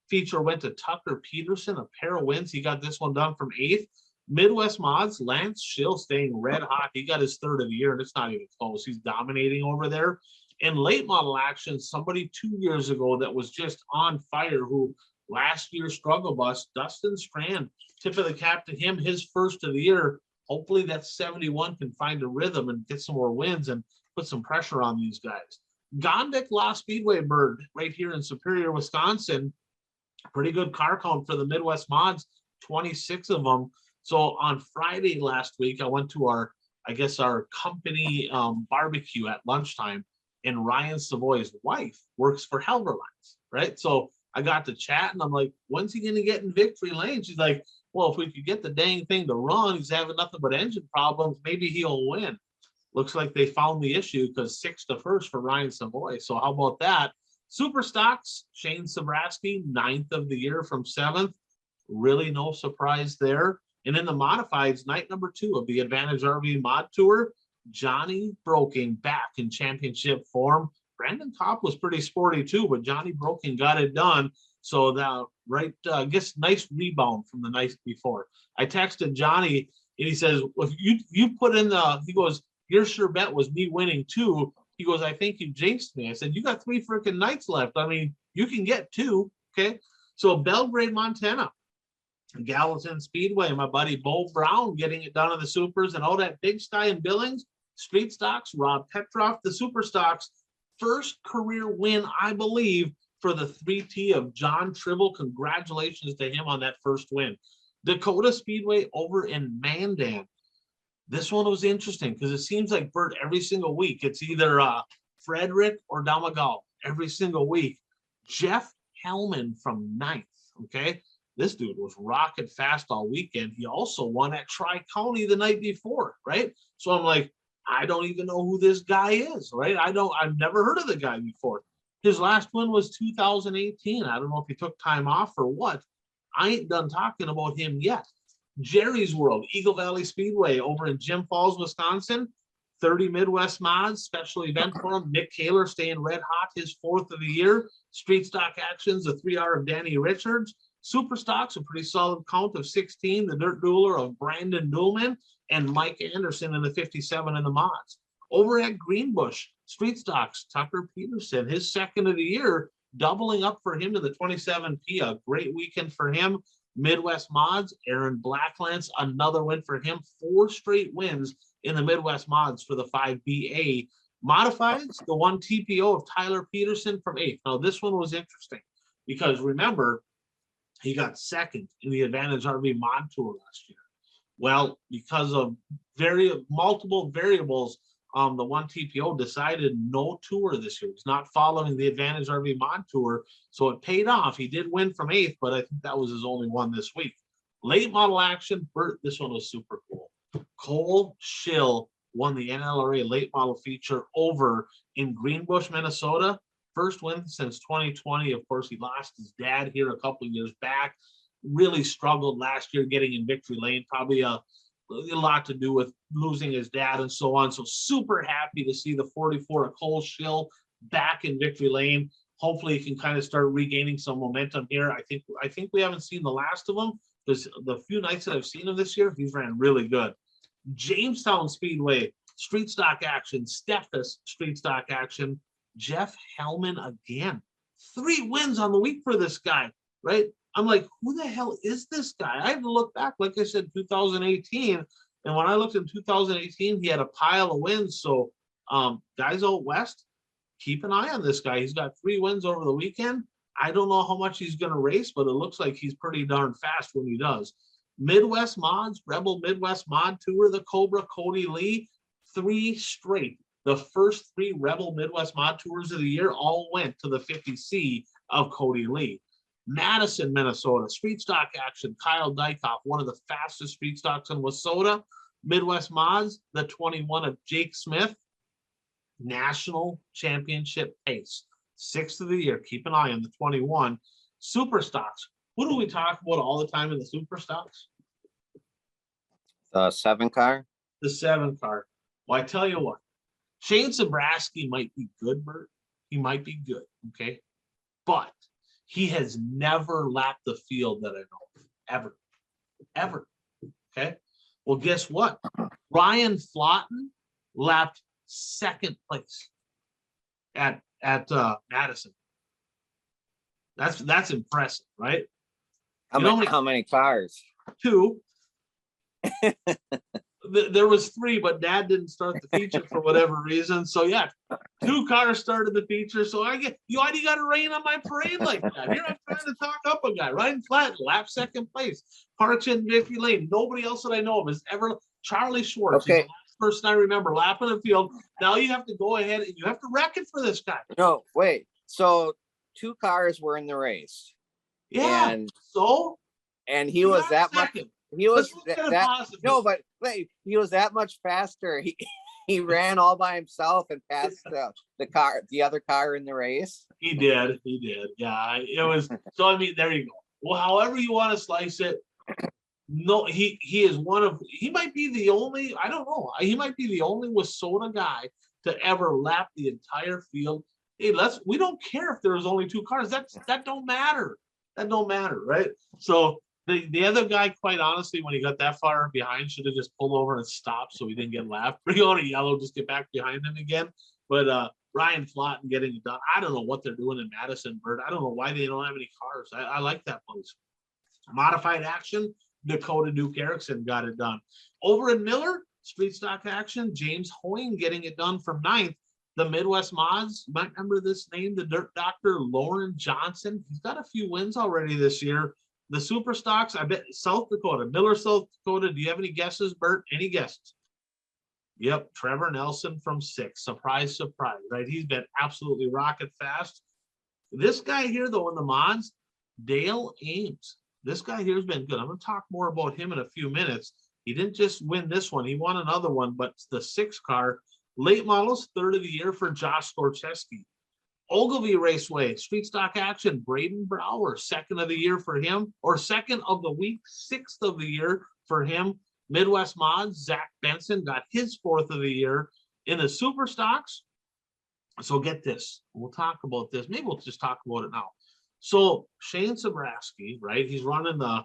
feature went to Tucker Peterson, a pair of wins. He got this one done from 8th. Midwest mods, Lance Schill staying red hot. He got his 3rd of the year, and it's not even close. He's dominating over there. In late model action, somebody 2 years ago that was just on fire, who last year struggle bus, Dustin Strand, tip of the cap to him, his 1st of the year. Hopefully that 71 can find a rhythm and get some more wins and put some pressure on these guys. Gondik Law Speedway, Bird, right here in Superior, Wisconsin. Pretty good car count for the Midwest mods, 26 of them. So on Friday last week, I went to our company barbecue at lunchtime, and Ryan Savoy's wife works for Helverlines, right? So I got to chat, and I'm like, when's he going to get in victory lane? She's like, well, if we could get the dang thing to run, he's having nothing but engine problems, maybe he'll win. Looks like they found the issue because 6th to 1st for Ryan Savoy. So how about that? Super stocks, Shane Sobraski, 9th of the year from 7th. Really no surprise there. And in the modifieds, night number 2 of the Advantage RV Mod Tour, Johnny Broking back in championship form. Brandon Kopp was pretty sporty too, but Johnny Broking got it done. So that gets nice rebound from the night before. I texted Johnny and he says, well, if you put in he goes, your sure bet was me winning too. He goes, I think you jinxed me. I said, you got 3 freaking nights left. I mean, you can get 2. Okay. So Belgrade, Montana, Gallatin Speedway, my buddy Bo Brown getting it done in the supers, and all that Big Sky and Billings, Street Stocks, Rob Petroff, the Super Stocks, first career win, I believe, for the 3T of John Tribble. Congratulations to him on that first win. Dakota Speedway over in Mandan. This one was interesting because it seems like Bert every single week it's either Frederick or Damagal every single week. Jeff Hellman from 9th. Okay, this dude was rocking fast all weekend. He also won at Tri-County the night before, right? So I'm like, I don't even know who this guy is, right? I've never heard of the guy before. His last win was 2018. I don't know if he took time off or what. I ain't done talking about him yet. Jerry's World, Eagle Valley Speedway over in Jim Falls, Wisconsin. 30 Midwest Mods, special event for him. Nick Kaler staying red hot, his 4th of the year. Street Stock Actions, the 3R of Danny Richards. Super Stocks, a pretty solid count of 16. The Dirt Dueler of Brandon Duhlman and Mike Anderson in the 57 in the mods. Over at Greenbush, Street Stocks, Tucker Peterson, his 2nd of the year, doubling up for him to the 27P. A great weekend for him. Midwest Mods, Aaron Blacklance, another win for him. 4 straight wins in the Midwest Mods for the 5BA. Modifieds, the 1 TPO of Tyler Peterson from 8th. Now, this one was interesting because remember, he got 2nd in the Advantage RV Mod Tour last year. Well, because of multiple variables, the 1 TPO decided no tour this year. He's not following the Advantage RV Mod Tour, so it paid off. He did win from 8th, but I think that was his only one this week. Late model action, Bert, this one was super cool. Cole Schill won the NLRA late model feature over in Greenbush, Minnesota. First win since 2020. Of course, he lost his dad here a couple of years back. Really struggled last year getting in victory lane. Probably a lot to do with losing his dad and so on. So super happy to see the 44 of Cole Schill back in victory lane. Hopefully he can kind of start regaining some momentum here. I think we haven't seen the last of him because the few nights that I've seen him this year, he's ran really good. Jamestown Speedway, Street Stock Action, Steffes Street Stock Action, Jeff Hellman again. 3 wins on the week for this guy, right? I'm like, who the hell is this guy? I had to look back, like I said, 2018. And when I looked in 2018, he had a pile of wins. So guys out west, keep an eye on this guy. He's got 3 wins over the weekend. I don't know how much he's going to race, but it looks like he's pretty darn fast when he does. Midwest Mods, Rebel Midwest Mod Tour, the Cobra, Cody Lee, 3 straight. The first 3 Rebel Midwest Mod Tours of the year all went to the 50C of Cody Lee. Madison, Minnesota, Street Stock Action, Kyle Dykoff, one of the fastest street stocks in Wissota. Midwest Mods, the 21 of Jake Smith, National Championship pace. 6th of the year. Keep an eye on the 21. Super Stocks. Who do we talk about all the time in the Super Stocks? The 7 car. The 7 car. Well, I tell you what, Shane Zabrowski might be good, Bert. He might be good, okay? But he has never lapped the field that I know of, ever, okay? Well, guess what? Ryan Flotten lapped 2nd place at Madison. That's impressive, right? How many cars? 2. There was 3, but Dad didn't start the feature for whatever reason. So yeah, 2 cars started the feature. So why do you got to rain on my parade like that? Here I'm trying to talk up a guy. Ryan Flat, lap 2nd place. Parks in victory lane. Nobody else that I know of has ever. Charlie Schwartz. Okay. He's the last person I remember lapping the field. Now you have to go ahead and you have to wreck it for this guy. No, wait. So 2 cars were in the race. Yeah. And he was that much. He was that no, but wait, he was that much faster. He ran all by himself and passed the other car in the race. He did. Yeah, it was. So I mean, there you go. Well, however you want to slice it. No, he is one of. He might be the only. I don't know. He might be the only Wissota guy to ever lap the entire field. Hey, we don't care if there's only 2 cars. That don't matter. That don't matter, right? So the other guy, quite honestly, when he got that far behind, should have just pulled over and stopped so he didn't get lapped. Bring on a yellow, just get back behind him again. But Ryan Flotten getting it done. I don't know what they're doing in Madison, Bert. I don't know why they don't have any cars. I like that place. Modified action, Dakota Duke Erickson got it done. Over in Miller, street stock action, James Hoying getting it done from 9th. The Midwest Mods, might remember this name, the Dirt Doctor, Lauren Johnson. He's got a few wins already this year. The Super Stocks, I bet South Dakota, Miller, South Dakota. Do you have any guesses, Bert? Any guesses? Yep, Trevor Nelson from 6. Surprise, surprise, right? He's been absolutely rocket fast. This guy here, though, in the mods, Dale Ames. This guy here has been good. I'm going to talk more about him in a few minutes. He didn't just win this one. He won another one, but it's the 6 car. Late models, 3rd of the year for Josh Skorcheski. Ogilvy Raceway, street stock action, Braden Brower, 2nd of the year for him, or 2nd of the week, 6th of the year for him. Midwest Mods, Zach Benson got his 4th of the year in the Super Stocks. So get this. We'll talk about this. Maybe we'll just talk about it now. So Shane Sabraski, right? He's running the,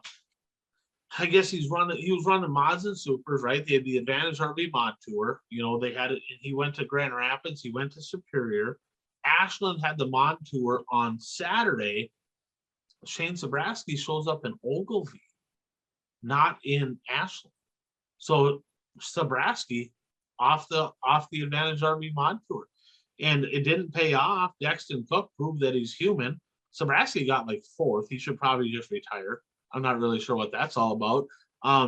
I guess he was running mods and supers, right? They had the Advantage RV mod tour. You know, they had it. He went to Grand Rapids. He went to Superior. Ashland had the mod tour on Saturday. Shane Sabraski shows up in Ogilvy, not in Ashland. So Sabraski off the Advantage RV mod tour. And it didn't pay off. Dexton Cook proved that he's human. Sabraski got like 4th. He should probably just retire. I'm not really sure what that's all about.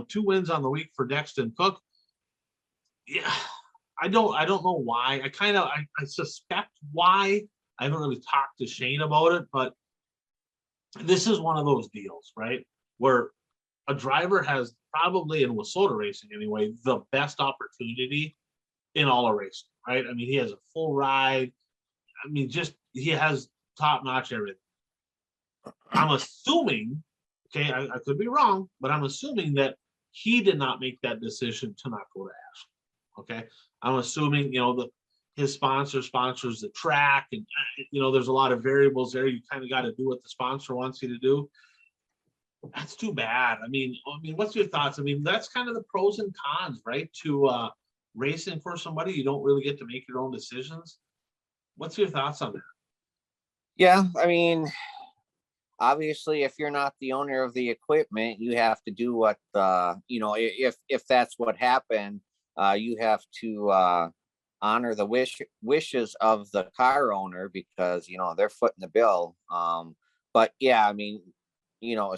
2 wins on the week for Dexton Cook. Yeah, I don't know why. I suspect why. I haven't really talked to Shane about it, but this is one of those deals, right? Where a driver has probably, in Wissota racing anyway, the best opportunity in all of racing, right? I mean, he has a full ride. I mean, just he has top-notch everything. I'm assuming, okay, I could be wrong, but I'm assuming that he did not make that decision to not go to Ashland. Okay, I'm assuming, you know, his sponsors the track, and you know, there's a lot of variables there. You kind of got to do what the sponsor wants you to do. That's too bad. I mean, what's your thoughts? I mean, that's kind of the pros and cons, right? To racing for somebody, you don't really get to make your own decisions. What's your thoughts on that? Yeah, I mean, obviously, if you're not the owner of the equipment, you have to do what, you know, if that's what happened, you have to honor the wishes of the car owner, because, you know, they're footing the bill. But yeah, I mean, you know,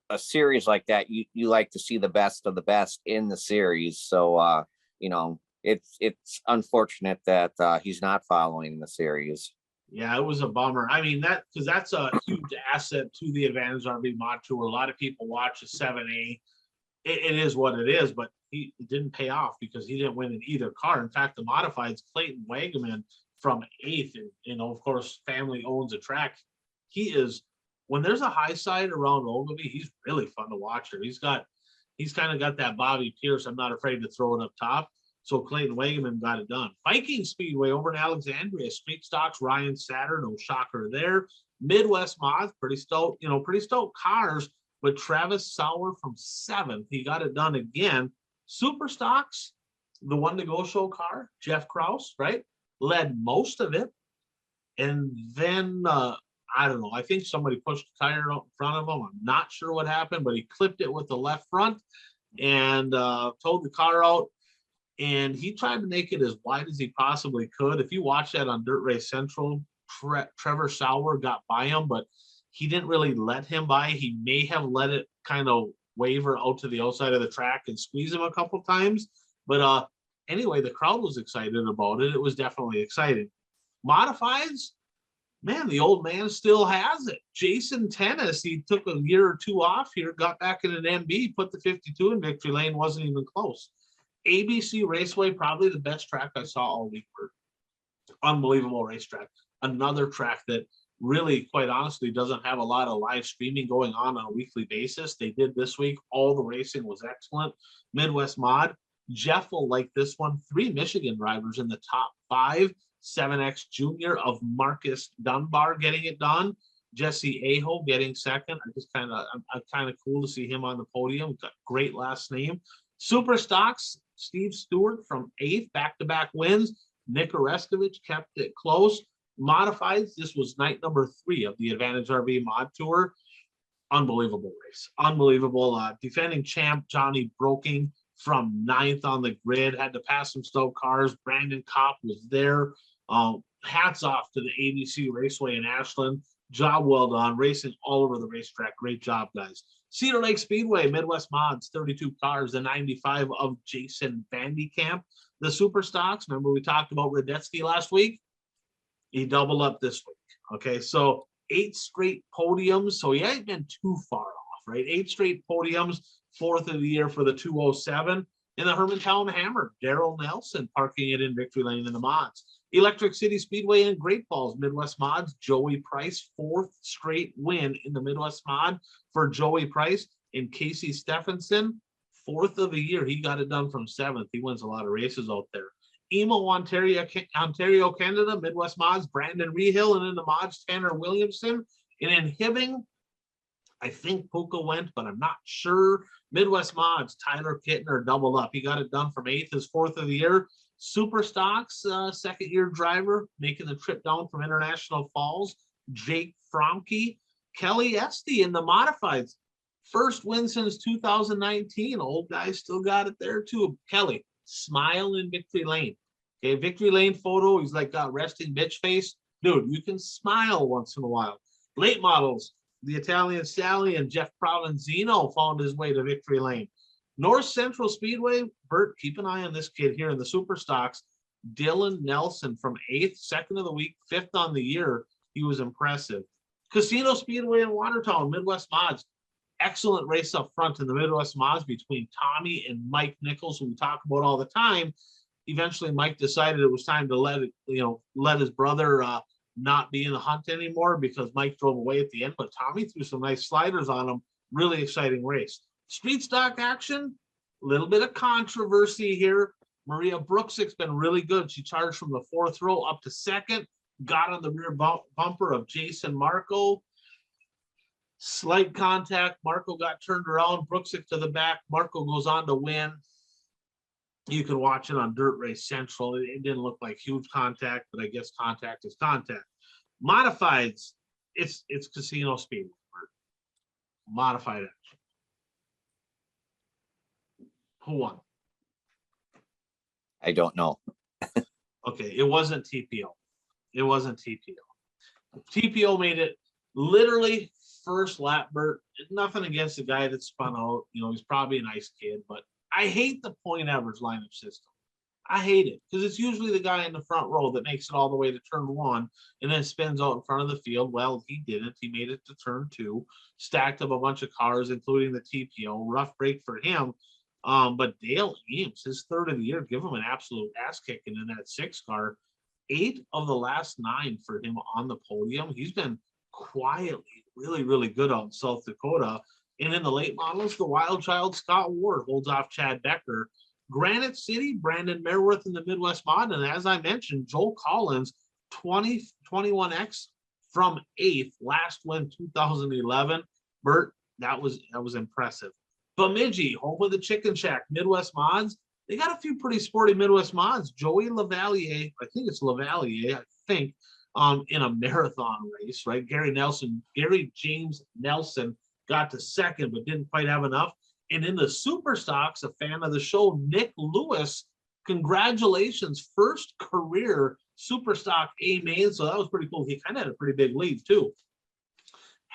a series like that, you like to see the best of the best in the series. So, you know, it's unfortunate that he's not following the series. Yeah, it was a bummer. I mean, because that's a huge asset to the Advantage RV mod tour. A lot of people watch the 7A. It is what it is, but it didn't pay off because he didn't win in either car. In fact, the modifieds, Clayton Wagaman from 8th, and you know, of course, family owns a track. He is, when there's a high side around Ogilvy, he's really fun to watch. He's kind of got that Bobby Pierce. I'm not afraid to throw it up top. So Clayton Wagaman got it done. Viking Speedway over in Alexandria, street stocks, Ryan Satter, no shocker there. Midwest Mods, pretty stout cars, but Travis Sauer from 7th, he got it done again. Super stocks, the One to Go show car, Jeff Krause, right, led most of it. And then, I don't know, I think somebody pushed the tire out in front of him. I'm not sure what happened, but he clipped it with the left front and towed the car out. And he tried to make it as wide as he possibly could. If you watch that on Dirt Race Central, Trevor Sauer got by him, but he didn't really let him by. He may have let it kind of waver out to the outside of the track and squeeze him a couple times. But anyway, the crowd was excited about it. It was definitely exciting. Modifieds, man, the old man still has it. Jason Tennis, he took a year or 2 off here, got back in an MB, put the 52 in victory lane, wasn't even close. ABC Raceway, probably the best track I saw all week. Unbelievable racetrack. Another track that really, quite honestly, doesn't have a lot of live streaming going on a weekly basis. They did this week. All the racing was excellent. Midwest Mod, Jeff will like this one. 3 Michigan drivers in the top 5. 7X Junior of Marcus Dunbar getting it done. Jesse Aho getting second. I'm kind of cool to see him on the podium. Got great last name. Super Stocks, Steve Stewart from 8th, back-to-back wins. Nick Orestovich kept it close. Modifieds, this was night number 3 of the Advantage RV Mod Tour. Unbelievable race. Unbelievable. Defending champ Johnny Broking from 9th on the grid, had to pass some slow cars. Brandon Kopp was there. Hats off to the ABC Raceway in Ashland. Job well done, racing all over the racetrack. Great job, guys. Cedar Lake Speedway, Midwest Mods, 32 cars, the 95 of Jason Vandekamp. The Super Stocks, remember we talked about Radetsky last week? He doubled up this week. Okay, so 8 straight podiums. So he ain't been too far off, right? 8 straight podiums, 4th of the year for the 207. In the Hermantown Hammer, Daryl Nelson parking it in Victory Lane in the mods. Electric City Speedway in Great Falls, Midwest Mods, Joey Price, 4th straight win in the Midwest Mod for Joey Price. And Casey Stephenson, 4th of the year. He got it done from 7th. He wins a lot of races out there. Emo, Ontario, Canada, Midwest Mods, Brandon Rehill, and in the mods, Tanner Williamson. And in Hibbing, I think Puka went, but I'm not sure. Midwest Mods, Tyler Kittner doubled up. He got it done from 8th, his 4th of the year. Super Stocks, 2nd year driver, making the trip down from International Falls, Jake Fromke. Kelly Esty in the modifieds. First win since 2019. Old guy still got it there too. Kelly, smile in Victory Lane. Okay, Victory Lane photo. He's like got resting bitch face. Dude, you can smile once in a while. Late models, the Italian Stallion, Jeff Provenzino found his way to Victory Lane. North Central Speedway, Bert, keep an eye on this kid here in the Super Stocks. Dylan Nelson from 8th, 2nd of the week, 5th on the year. He was impressive. Casino Speedway in Watertown, Midwest Mods. Excellent race up front in the Midwest Mods between Tommy and Mike Nichols, who we talk about all the time. Eventually, Mike decided it was time to let his brother not be in the hunt anymore because Mike drove away at the end. But Tommy threw some nice sliders on him. Really exciting race. Street stock action, a little bit of controversy here. Maria Brooksick's been really good. She charged from the 4th row up to 2nd, got on the rear bumper of Jason Marco. Slight contact. Marco got turned around. Brooksick to the back. Marco goes on to win. You can watch it on Dirt Race Central. It didn't look like huge contact, but I guess contact is contact. Modifieds, it's Casino Speedway. Modified action. Who won? I don't know. Okay, it wasn't TPO. It wasn't TPO. TPO made it literally first lap, Bert. Nothing against the guy that spun out. He's probably a nice kid, but I hate the point average lineup system. I hate it because it's usually the guy in the front row that makes it all the way to turn 1 and then spins out in front of the field. Well, he didn't. He made it to turn 2, stacked up a bunch of cars, including the TPO. Rough break for him. But Dale Ames, his 3rd of the year, give him an absolute ass kicking in that 6 car. 8 of the last 9 for him on the podium. He's been quietly really, really good out in South Dakota. And in the late models, the wild child Scott Ward holds off Chad Becker. Granite City, Brandon Merworth in the Midwest Mod. And as I mentioned, Joel Collins, 2021X from 8th, last win 2011. Bert, that was impressive. Bemidji, home of the Chicken Shack, Midwest Mods. They got a few pretty sporty Midwest Mods. Joey Lavalier, I think it's Lavalier, in a marathon race, right? Gary James Nelson got to 2nd, but didn't quite have enough. And in the Super Stocks, a fan of the show, Nick Lewis, congratulations, first career Super Stock A main. So that was pretty cool. He kind of had a pretty big lead too.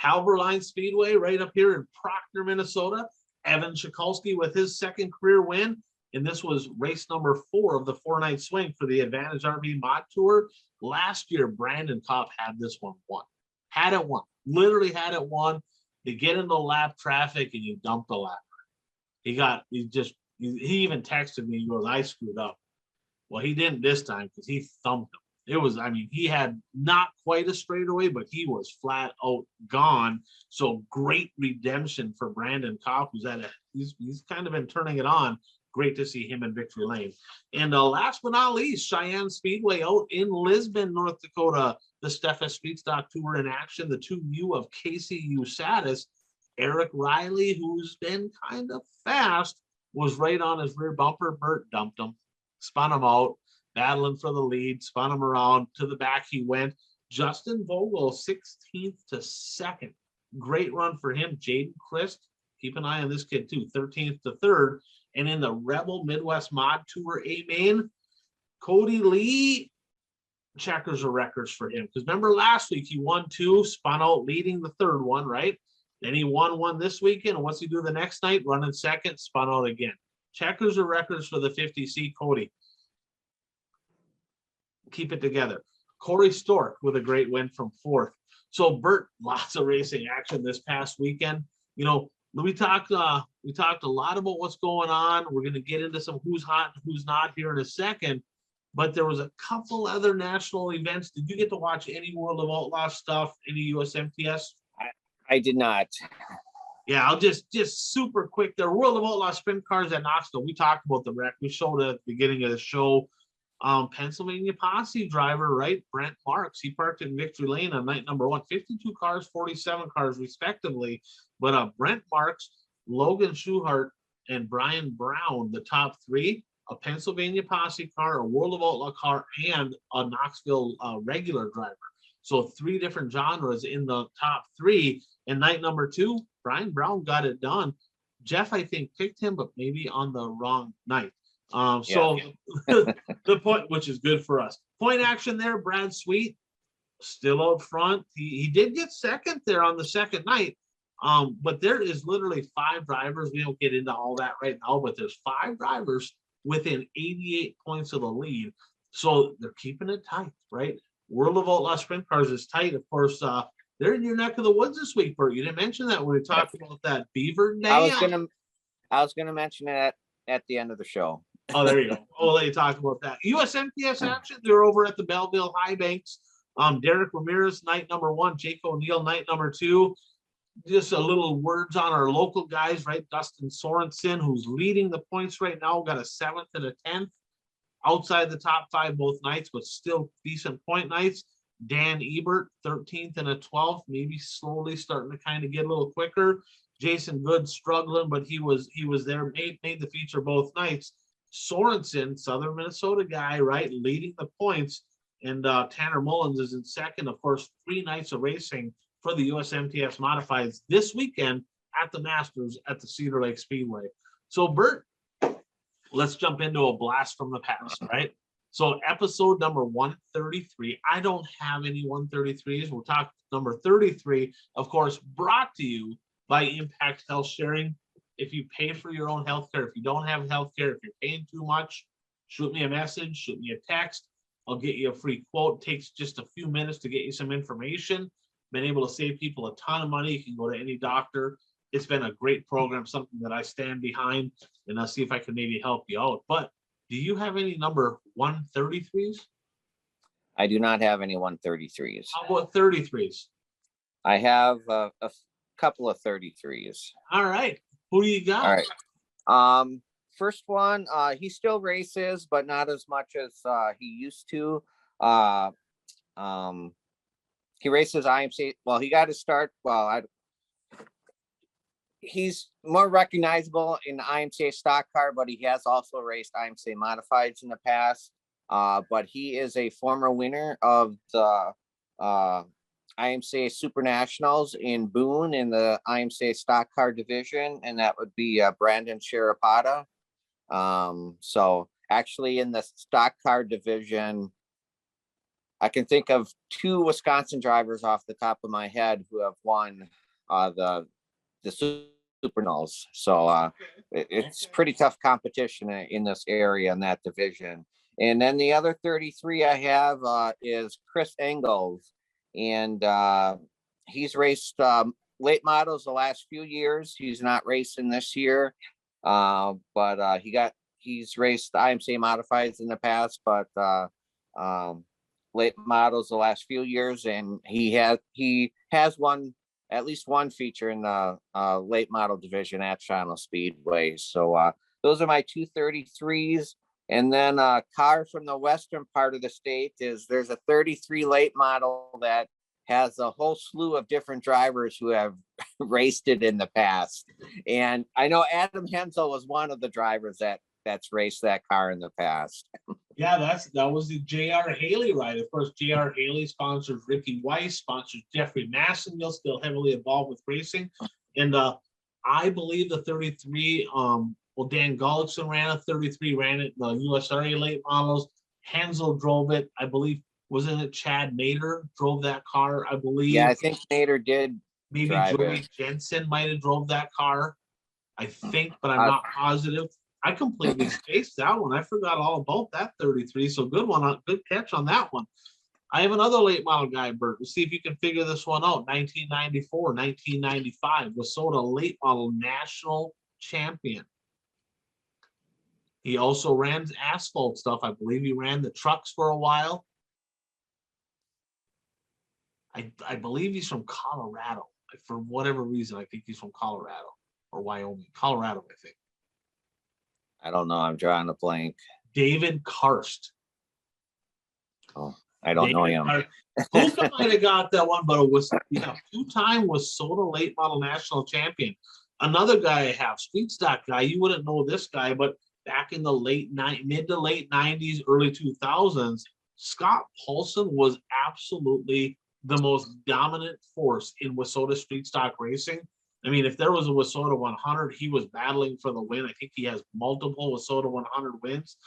Halberline Speedway right up here in Proctor, Minnesota. Evan Chikulski with his 2nd career win. And this was race number 4 of the 4-night swing for the Advantage RV Mod Tour. Last year, Brandon Kopp had this one won. Had it won. Literally had it won. They get into lap traffic and you dump the lap. He even texted me, he goes, I screwed up. Well, he didn't this time because he thumped him. He had not quite a straightaway, but he was flat out gone. So great redemption for Brandon Kopp, he's kind of been turning it on. great to see him in victory lane. And last but not least, Cheyenne Speedway out in Lisbon, North Dakota, the Steffes Speedstock Tour in action, the 2U of Casey Usatis. Eric Riley, who's been kind of fast, was right on his rear bumper. Bert dumped him, spun him out, battling for the lead, spun him around. To the back he went. Justin Vogel, 16th to 2nd. Great run for him. Jaden Schmidt, keep an eye on this kid too, 13th to 3rd. And in the Rebel Midwest Mod Tour A main, Cody Lee, checkers of records for him. Because remember last week he won 2, spun out leading the 3rd one, right? Then he won 1 this weekend. And what's he do the next night? Running 2nd, spun out again. Checkers of records for the 50C, Cody. Keep it together. Corey Stork with a great win from 4th. So Bert, lots of racing action this past weekend. You know, we talked a lot about what's going on. We're going to get into some who's hot and who's not here in a second. But there was a couple other national events. Did you get to watch any World of Outlaw stuff, any USMTS? I did not. Yeah, I'll just super quick. There, World of Outlaw sprint cars at Knoxville. We talked about the wreck. We showed it at the beginning of the show. Pennsylvania Posse driver, right? Brent Marks. He parked in victory lane on night number 1. 52 cars, 47 cars, respectively. But Brent Marks, Logan Schuhart, and Brian Brown, the top 3. A Pennsylvania Posse car, a World of Outlaw car, and a Knoxville regular driver. So 3 different genres in the top 3. And night number 2, Brian Brown got it done. Jeff, I think, picked him, but maybe on the wrong night. So the point, which is good for us. Point action there, Brad Sweet, still out front. He did get 2nd there on the 2nd night. But there is literally 5 drivers. We don't get into all that right now, but there's 5 drivers within 88 points of the lead. So they're keeping it tight, right? World of Outlaw Sprint Cars is tight. Of course, they're in your neck of the woods this week, Bert. You didn't mention that when we talked about that Beaver Dam. I was gonna mention it at the end of the show. Oh, there you go. I'll let you talk about that. USMTS action. They're over at the Belleville High Banks. Derek Ramirez, night number 1. Jake O'Neill, night number 2. Just a little words on our local guys, right? Dustin Sorensen, who's leading the points right now, got a 7th and a 10th. Outside the top 5 both nights, but still decent point nights. Dan Ebert, 13th and a 12th, maybe slowly starting to kind of get a little quicker. Jason Good struggling, but he was there, made the feature both nights. Sorensen, Southern Minnesota guy, right, leading the points, and Tanner Mullins is in 2nd. Of course, 3 nights of racing for the USMTS Modifieds this weekend at the Masters at the Cedar Lake Speedway. So, Bert, let's jump into a blast from the past, right? So, episode number 133. I don't have any 133s. We'll talk number 33, of course, brought to you by Impact Health Sharing. If you pay for your own healthcare, if you don't have healthcare, if you're paying too much, shoot me a message, shoot me a text. I'll get you a free quote. It takes just a few minutes to get you some information. Been able to save people a ton of money. You can go to any doctor. It's been a great program, something that I stand behind, and I'll see if I can maybe help you out. But do you have any number 133s? I do not have any 133s. How about 33s? I have a couple of 33s. All right. Who do you got? All right. First one, he still races, but not as much as he used to. He races IMC. Well, he got to start. Well, he's more recognizable in the IMCA stock car, but he has also raced IMCA modifieds in the past. But he is a former winner of the IMCA Super Nationals in Boone in the IMCA stock car division, and that would be Brandon Sharapotta. So actually in the stock car division, I can think of 2 Wisconsin drivers off the top of my head who have won the Supernals. So it's pretty tough competition in this area in that division. And then the other 33 I have is Chris Engels. And he's raced late models the last few years. He's not racing this year, but he's raced IMCA modifieds in the past, but late models the last few years, and he has won at least one feature in the late model division at Cheyenne Speedway. So those are my 233s. And then a car from the western part of the state there's a 33 late model that has a whole slew of different drivers who have raced it in the past. And I know Adam Hensel was one of the drivers that's raced that car in the past. Yeah, that was the J.R. Haley ride. Of course, J.R. Haley sponsors Ricky Weiss, sponsors Jeffrey Massengill, still heavily involved with racing. And I believe the 33, Dan Gullickson ran a 33, ran it, the USRA late models. Hensel drove it. I believe, wasn't it Chad Nader drove that car, I believe? Yeah, I think Nader did. Maybe Joey Jensen might have drove that car, I think, but I'm not positive. I completely spaced that one. I forgot all about that 33. So good catch on that one. I have another late model guy, Bert. We'll see if you can figure this one out. 1994, 1995, WISSOTA late model national champion. He also ran asphalt stuff. I believe he ran the trucks for a while. I believe he's from Colorado. For whatever reason, I think he's from Colorado or Wyoming. Colorado, I think. I don't know. I'm drawing a blank. David Karst. Oh, I don't know him. Hoka might have got that one, but it was two-time WISSOTA late model national champion. Another guy I have, street stock guy. You wouldn't know this guy, but back in the mid to late 90s, early 2000s, Scott Paulson was absolutely the most dominant force in WISSOTA street stock racing. I mean, if there was a WISSOTA 100, he was battling for the win. I think he has multiple WISSOTA 100 wins.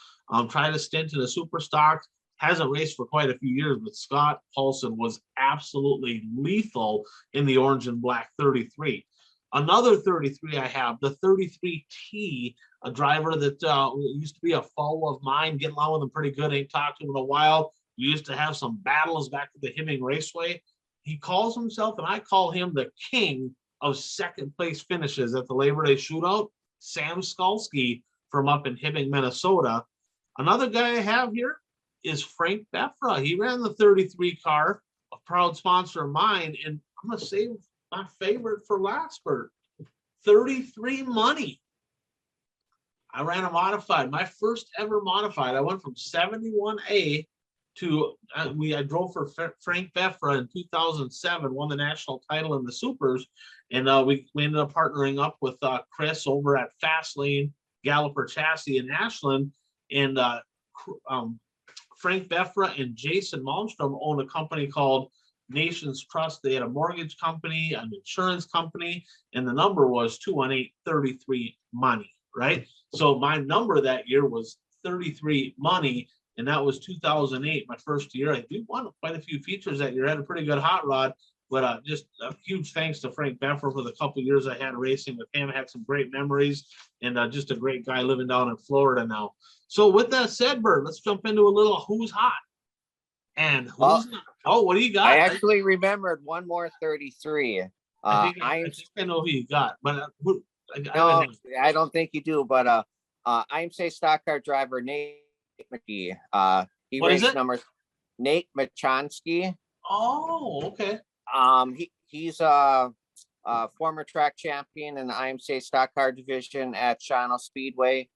Tried a stint in the super stocks, hasn't raced for quite a few years, but Scott Paulson was absolutely lethal in the orange and black 33. Another 33 I have, the 33T, a driver that used to be a foe of mine, getting along with him pretty good, ain't talked to him in a while. We used to have some battles back at the Hibbing Raceway. He calls himself, and I call him the king of second place finishes at the Labor Day shootout, Sam Skalski from up in Hibbing, Minnesota. Another guy I have here is Frank Beffra. He ran the 33 car, a proud sponsor of mine, and I'm going to save my favorite for last, Bert. 33 Money. I ran a modified, my first ever modified. I went from 71A to, I drove for Frank Beffra in 2007, won the national title in the supers. And we ended up partnering up with Chris over at Fastlane, Galloper Chassis in Ashland. And Frank Beffra and Jason Malmstrom own a company called Nations Trust. They had a mortgage company, an insurance company, and the number was 218-33 Money, right? So my number that year was 33 Money, and that was 2008, my first year. I won quite a few features that year. I had a pretty good hot rod, but just a huge thanks to Frank Beffra for the couple of years I had racing with him. I had some great memories, and just a great guy living down in Florida now. So with that said, Bert, let's jump into a little who's hot. And who's not? Oh, what do you got? I actually remembered one more 33. I think I know who you got, but I don't think you do. But IMSA stock car driver Nate McGee. He what raced number Nate Mcchonsky. Oh, okay. He's a former track champion in the IMSA stock car division at Cheyenne Speedway.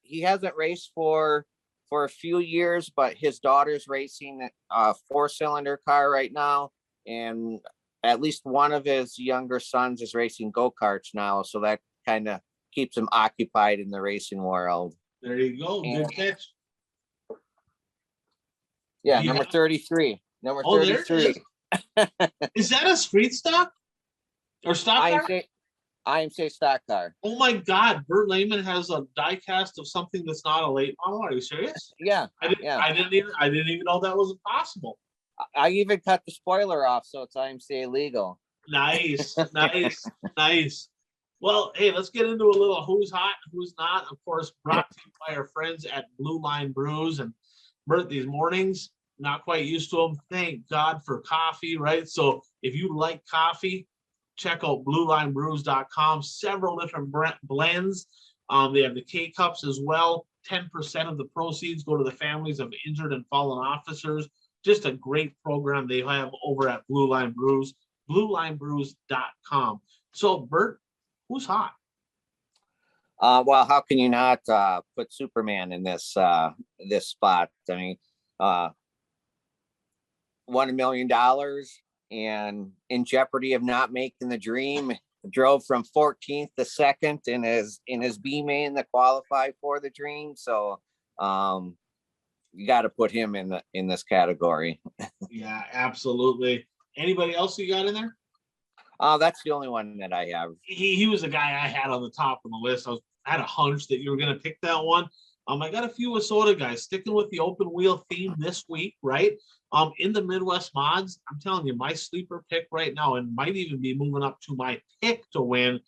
He hasn't raced for a few years, but his daughter's racing a 4-cylinder car right now, and at least one of his younger sons is racing go-karts now, so that kind of keeps him occupied in the racing world. There you go. Good catch. Yeah, number 33. Number 33. Is that a street stock or stock car? IMSA stock car. Oh my God, Bert Lehman has a die cast of something that's not a late model. Are you serious? Yeah. I didn't even know that was possible. I even cut the spoiler off, so it's IMCA legal. Nice. Well, hey, let's get into a little who's hot and who's not. Of course, brought to you by our friends at Blue Line Brews. And Bert, these mornings, not quite used to them. Thank God for coffee, right? So if you like coffee, check out bluelinebrews.com. Several different blends. They have the K-Cups as well. 10% of the proceeds go to the families of injured and fallen officers. Just a great program they have over at Blue Line Brews, bluelinebrews.com. So, Bert, who's hot? Well, how can you not put Superman in this spot? I mean, won $1 million and in jeopardy of not making the dream. Drove from 14th to 2nd in his B main that qualified for the dream. So you got to put him in this category. Yeah, absolutely. Anybody else you got in there? That's the only one that I have. He was the guy I had on the top of the list. I had a hunch that you were going to pick that one. I got a few Wasota guys sticking with the open wheel theme this week, right? In the Midwest mods, I'm telling you, my sleeper pick right now, and might even be moving up to my pick to win.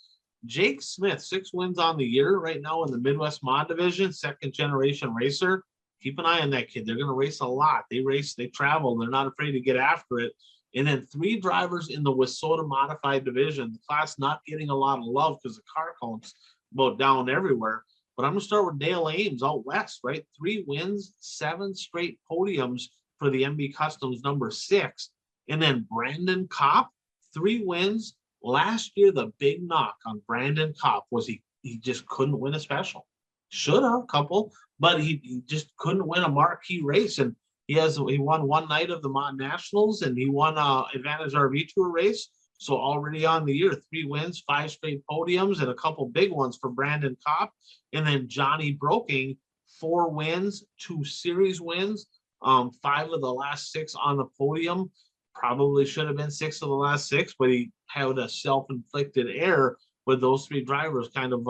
Jake Smith, 6 wins on the year right now in the Midwest mod division, second generation racer. Keep an eye on that kid. They're going to race a lot. They race, they travel. They're not afraid to get after it. And then 3 drivers in the Wasota modified division, the class not getting a lot of love because the car counts about down everywhere. But I'm going to start with Dale Ames out west, right? 3 wins, 7 straight podiums for the MB Customs number 6. And then Brandon Kopp, 3 wins. Last year, the big knock on Brandon Kopp was he just couldn't win a special. Should have a couple, but he just couldn't win a marquee race. And he won one night of the Mod Nationals, and he won Advantage RV Tour race. So already on the year, 3 wins, 5 straight podiums, and a couple big ones for Brandon Kopp. And then Johnny Broking, 4 wins, 2 series wins, 5 of the last 6 on the podium. Probably should have been 6 of the last 6, but he had a self-inflicted error with those 3 drivers kind of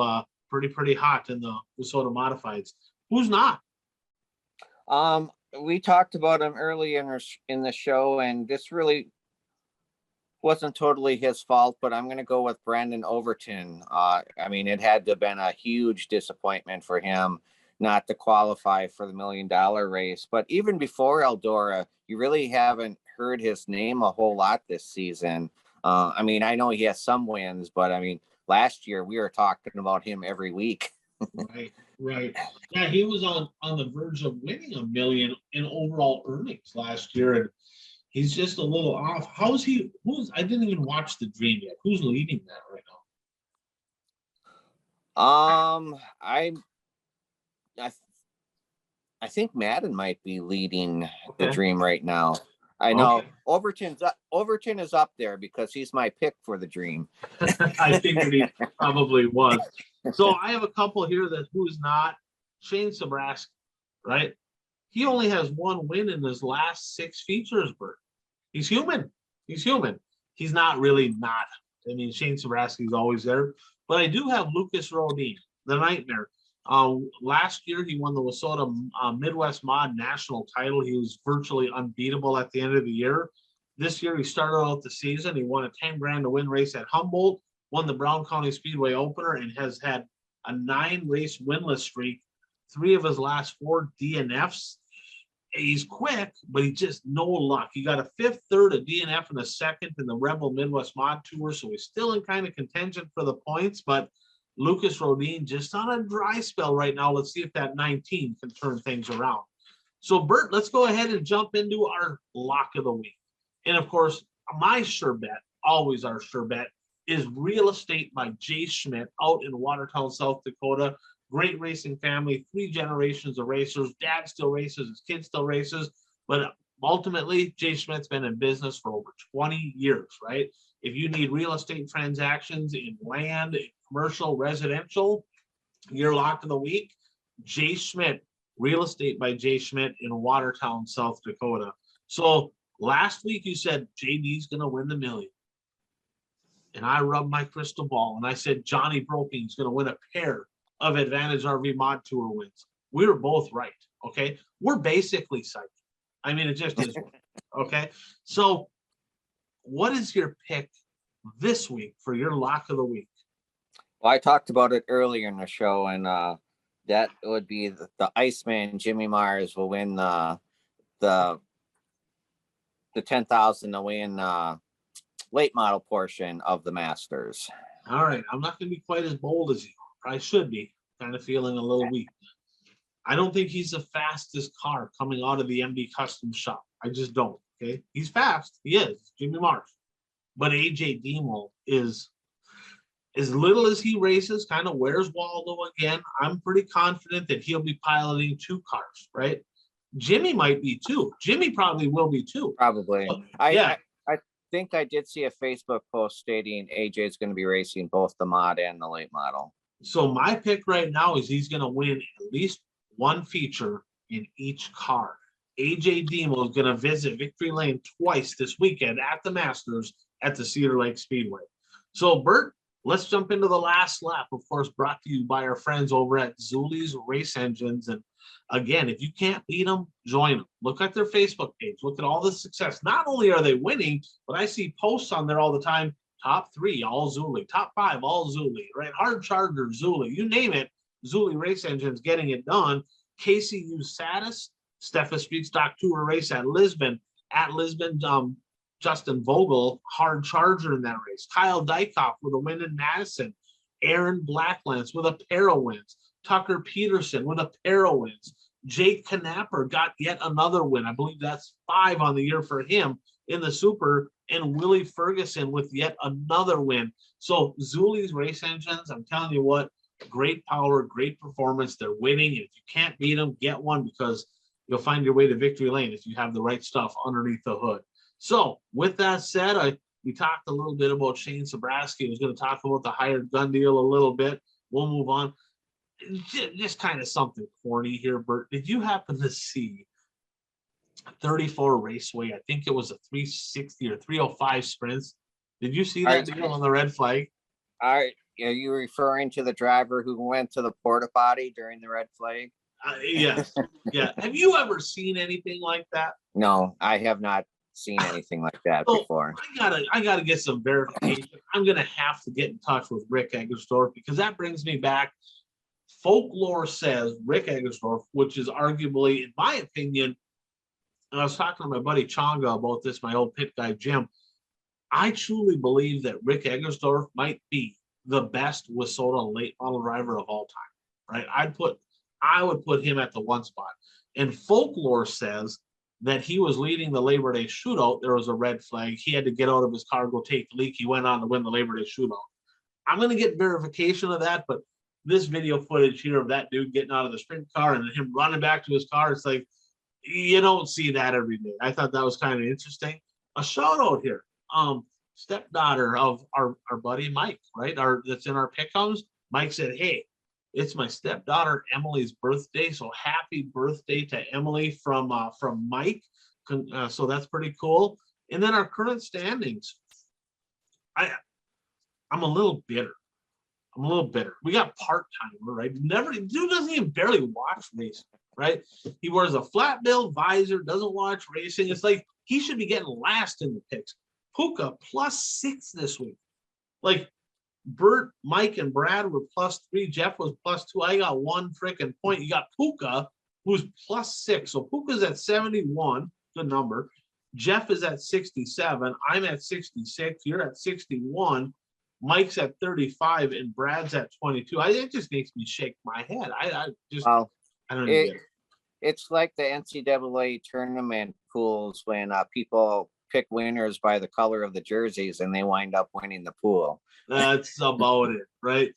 pretty hot in the Wasota Modifieds. Who's not? We talked about him early in the show, and this really wasn't totally his fault, but I'm going to go with Brandon Overton. I mean, it had to have been a huge disappointment for him not to qualify for the $1 million race. But even before Eldora, you really haven't heard his name a whole lot this season. I mean, I know he has some wins, but I mean, last year we were talking about him every week. Right. Yeah, he was on the verge of winning $1 million in overall earnings last year, and he's just a little off. How's he? I didn't even watch the dream yet. Who's leading that right now? I think Madden might be leading the dream right now. I know Overton is up there because he's my pick for the dream. I figured he probably was. So I have a couple here that who's not. Shane Sabraski, right? He only has 1 win in his last 6 features, Bert. He's human. He's not really not. I mean, Shane Sabraski's always there. But I do have Lucas Rodin, the Nightmare. Last year, he won the Wasota Midwest Mod National title. He was virtually unbeatable at the end of the year. This year, he started out the season. He won a 10 grand to win race at Humboldt, won the Brown County Speedway opener, and has had a 9-race winless streak. 3 of his last 4 DNFs. He's quick, but he just no luck. He got a 5th, 3rd, a DNF, and a 2nd in the Rebel Midwest Mod Tour, so he's still in kind of contention for the points, but Lucas Rodin just on a dry spell right now. Let's see if that 19 can turn things around. So, Bert, let's go ahead and jump into our lock of the week. And, of course, my sure bet, always our sure bet, is Real Estate by Jay Schmidt out in Watertown, South Dakota. Great racing family, 3 generations of racers. Dad still races, his kid still races. But ultimately, Jay Schmidt's been in business for over 20 years, right? If you need real estate transactions in land, commercial, residential, your lock of the week, Jay Schmidt, Real Estate by Jay Schmidt in Watertown, South Dakota. So last week you said JD's going to win the $1 million. And I rubbed my crystal ball and I said Johnny Broking's going to win a pair of Advantage RV Mod Tour wins. We were both right, okay? We're basically psychic. I mean, it just is, okay? So what is your pick this week for your lock of the week? Well, I talked about it earlier in the show, and that would be the Iceman, Jimmy Mars, will win the $10,000 to win late model portion of the Masters. All right. I'm not going to be quite as bold as you. I should be. Kind of feeling a little weak. I don't think he's the fastest car coming out of the MB Custom shop. I just don't. Okay. He's fast. He is. Jimmy Mars. But AJ Demo is as little as he races, kind of where's Waldo again, I'm pretty confident that he'll be piloting 2 cars, right? Jimmy might be too. Jimmy probably will be too. Probably. So, I think I did see a Facebook post stating AJ is going to be racing both the mod and the late model. So my pick right now is he's going to win at least one feature in each car. AJ Demo is going to visit Victory Lane twice this weekend at the Masters at the Cedar Lake Speedway. So, Bert, let's jump into the last lap, of course, brought to you by our friends over at Zuli's Race Engines. And again, if you can't beat them, join them. Look at their Facebook page. Look at all the success. Not only are they winning, but I see posts on there all the time. Top 3, all Zuli. Top 5, all Zuli. Right? Hard Charger, Zuli. You name it. Zuli Race Engines getting it done. KCU Satis, Steffa Street Stock Tour race at Lisbon. At Lisbon, Justin Vogel, hard charger in that race. Kyle Dykoff with a win in Madison. Aaron Blacklance with a pair of wins. Tucker Peterson with a pair of wins. Jake Knapper got yet another win. I believe that's 5 on the year for him in the Super. And Willie Ferguson with yet another win. So Zuli's Race Engines, I'm telling you what, great power, great performance. They're winning. If you can't beat them, get one, because you'll find your way to victory lane if you have the right stuff underneath the hood. So with that said, we talked a little bit about Shane Sabraski. I was going to talk about the hired gun deal a little bit. We'll move on. Just kind of something corny here, Bert. Did you happen to see 34 Raceway? I think it was a 360 or 305 sprints. Did you see that deal on the red flag? Are you referring to the driver who went to the porta potty during the red flag? Yes. Yeah. Have you ever seen anything like that? No, I have not seen anything like that before. I gotta get some verification. I'm gonna have to get in touch with Rick Eggersdorf, because that brings me back. Folklore says Rick Eggersdorf, which is arguably, in my opinion, and I was talking to my buddy Changa about this, my old pit guy Jim. I truly believe that Rick Eggersdorf might be the best WISSOTA late model driver of all time. Right? I would put him at the 1 spot. And Folklore says that he was leading the Labor Day shootout. There was a red flag. He had to get out of his car, go take the leak. He went on to win the Labor Day shootout. I'm going to get verification of that, but this video footage here of that dude getting out of the sprint car and him running back to his car, it's like, you don't see that every day. I thought that was kind of interesting. A shout out here. Stepdaughter of our buddy Mike, right? That's in our pickums. Mike said, hey, it's my stepdaughter Emily's birthday, so happy birthday to Emily from Mike. So that's pretty cool. And then our current standings. I'm a little bitter. We got part-timer, right? Dude doesn't even barely watch racing, right? He wears a flat bill visor, doesn't watch racing. It's like he should be getting last in the picks. Puka +6 this week. Like, Bert, Mike, and Brad were +3. Jeff was +2. I got 1 freaking point. You got Puka, who's +6. So Puka's at 71, good number. Jeff is at 67. I'm at 66. You're at 61. Mike's at 35, and Brad's at 22. It just makes me shake my head. I don't get it. It's like the NCAA tournament pools when people pick winners by the color of the jerseys and they wind up winning the pool. That's about it, right?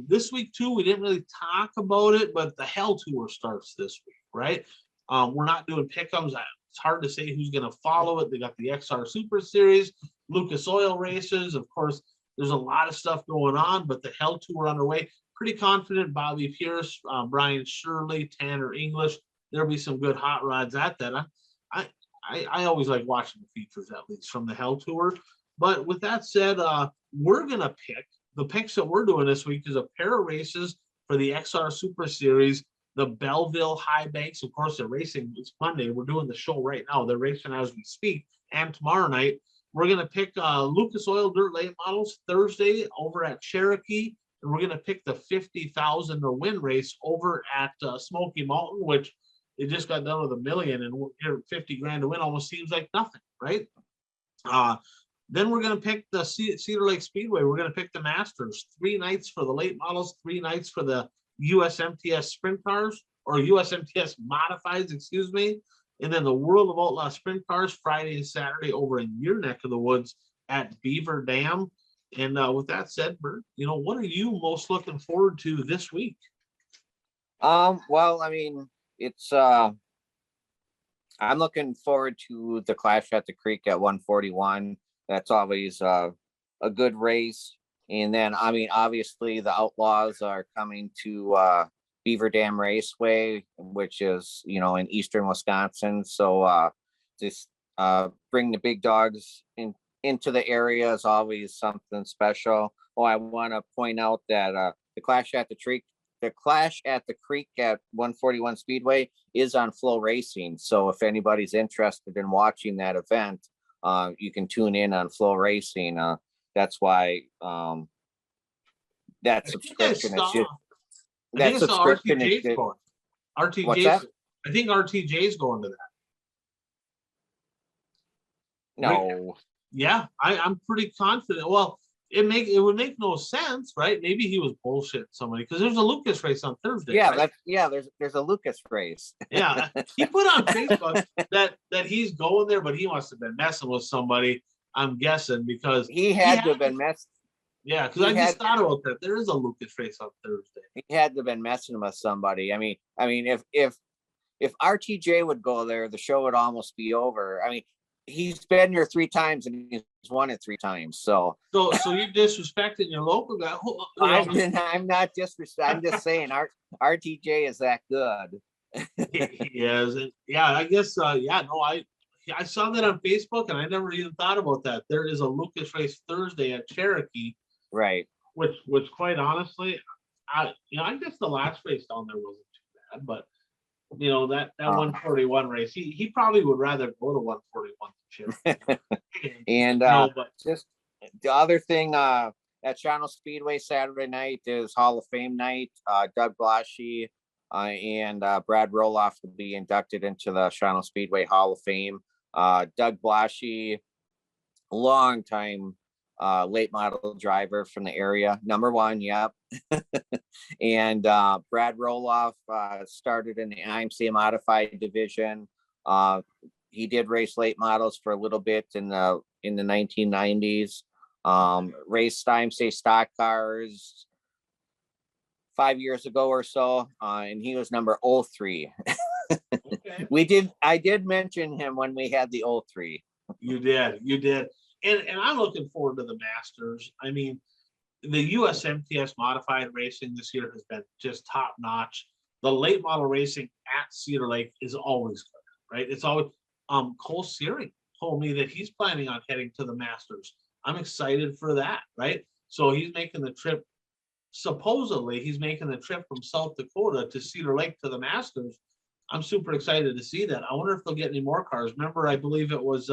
This week too, we didn't really talk about it, but the Hell Tour starts this week, right? We're not doing pick'ems. It's hard to say who's going to follow it. They got the XR Super Series, Lucas Oil races. Of course, there's a lot of stuff going on, but the Hell Tour underway. Pretty confident Bobby Pierce, Brian Shirley, Tanner English. There'll be some good hot rods at that. I always like watching the features, at least from the Hell Tour. But with that said, we're going to pick the picks that we're doing this week is a pair of races for the XR Super Series, the Belleville High Banks. Of course, they're racing. It's Monday. We're doing the show right now. They're racing as we speak. And tomorrow night, we're going to pick Lucas Oil Dirt Late Models Thursday over at Cherokee. And we're going to pick the 50,000 to win race over at Smoky Mountain, which they just got done with $1 million, and here 50 grand to win almost seems like nothing, right? Then we're going to pick the Cedar Lake Speedway. We're going to pick the Masters, 3 nights for the late models, 3 nights for the USMTS sprint cars, or USMTS modifieds, excuse me. And then the World of Outlaw sprint cars Friday and Saturday over in your neck of the woods at Beaver Dam. And with that said, Bert, what are you most looking forward to this week? Well, I mean, it's I'm looking forward to the Clash at the Creek at 141. That's always a good race. And then, I mean, obviously the Outlaws are coming to Beaver Dam Raceway, which is, in eastern Wisconsin. So just bring the big dogs into the area is always something special. Oh, I want to point out that the Clash at the Creek at 141 Speedway is on Flow Racing. So if anybody's interested in watching that event, you can tune in on Flow Racing. That's why that subscription is just that subscription is just, going. RTJ. What's that? I think RTJ is going to that. No. Right? Yeah, I'm pretty confident. Well, it would make no sense, right? Maybe he was bullshitting somebody because there's a Lucas race on Thursday. Yeah, right? There's a Lucas race. Yeah, he put on Facebook that he's going there, but he must have been messing with somebody. I'm guessing because he had to have been messed. Yeah, because I just thought about that. There is a Lucas race on Thursday. He had to have been messing with somebody. I mean, if RTJ would go there, the show would almost be over. I mean, he's been here 3 times and he's won it 3 times. So you're disrespecting your local guy. I'm not disrespecting. I'm just saying RTJ is that good. He is. Yeah, I guess. I saw that on Facebook and I never even thought about that. There is a Lucas race Thursday at Cherokee. Right. Which quite honestly, I guess the last race down there wasn't too bad, but that 141 race, he probably would rather go to 141 than And but just the other thing at Cheyenne Speedway Saturday night is Hall of Fame night. Doug Blashy and Brad Roloff will be inducted into the Cheyenne Speedway Hall of Fame. Doug Blashy, long time late model driver from the area, #1, yep. And Brad Roloff started in the IMC modified division. He did race late models for a little bit in the 1990s. Raced IMC stock cars 5 years ago or so, and he was number 03. Okay. I did mention him when we had the 03. You did. And I'm looking forward to the Masters. I mean, the USMTS modified racing this year has been just top notch. The late model racing at Cedar Lake is always good, right? It's always Cole Searing told me that he's planning on heading to the Masters. I'm excited for that, right? So he's making the trip. Supposedly, he's making the trip from South Dakota to Cedar Lake to the Masters. I'm super excited to see that. I wonder if they'll get any more cars. Remember, I believe it was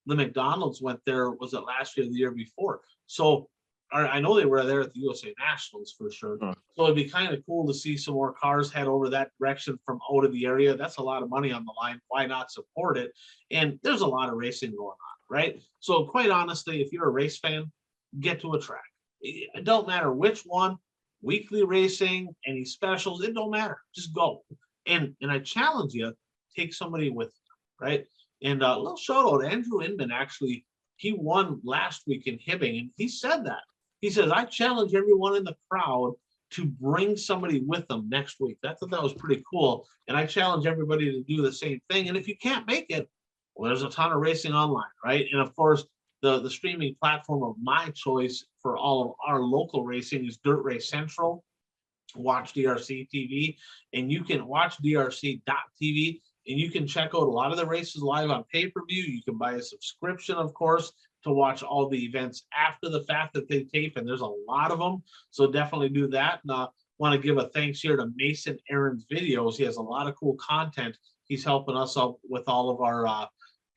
the McDonald's went there. Was it last year or the year before? So I know they were there at the USA Nationals for sure. So it'd be kind of cool to see some more cars head over that direction from out of the area. That's a lot of money on the line. Why not support it? And there's a lot of racing going on, right? So quite honestly, if you're a race fan, get to a track. It don't matter which one, weekly racing, any specials, it don't matter. Just go. And I challenge you, take somebody with you, right? And a little shout out, Andrew Inman, actually, he won last week in Hibbing, and he said that. He says, I challenge everyone in the crowd to bring somebody with them next week. I thought that was pretty cool. And I challenge everybody to do the same thing. And if you can't make it, well, there's a ton of racing online, right? And of course, the streaming platform of my choice for all of our local racing is Dirt Race Central. Watch DRC TV, and you can watch DRC.TV, and you can check out a lot of the races live on pay-per-view. You can buy a subscription, of course, to watch all the events after the fact that they tape, and there's a lot of them. So definitely do that. And I want to give a thanks here to Mason Aaron's videos. He has a lot of cool content. He's helping us out with all of our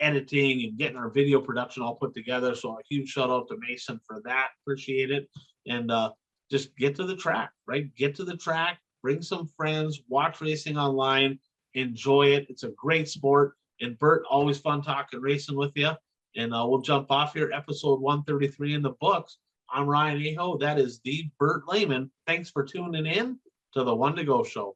editing and getting our video production all put together. So a huge shout out to Mason for that. Appreciate it. And just get to the track, right? Get to the track, bring some friends, watch racing online, enjoy it. It's a great sport. And Bert, always fun talking racing with you. And we'll jump off here, episode 133 in the books. I'm Ryan Aho. That is the Bert Lehman. Thanks for tuning in to the One to Go Show.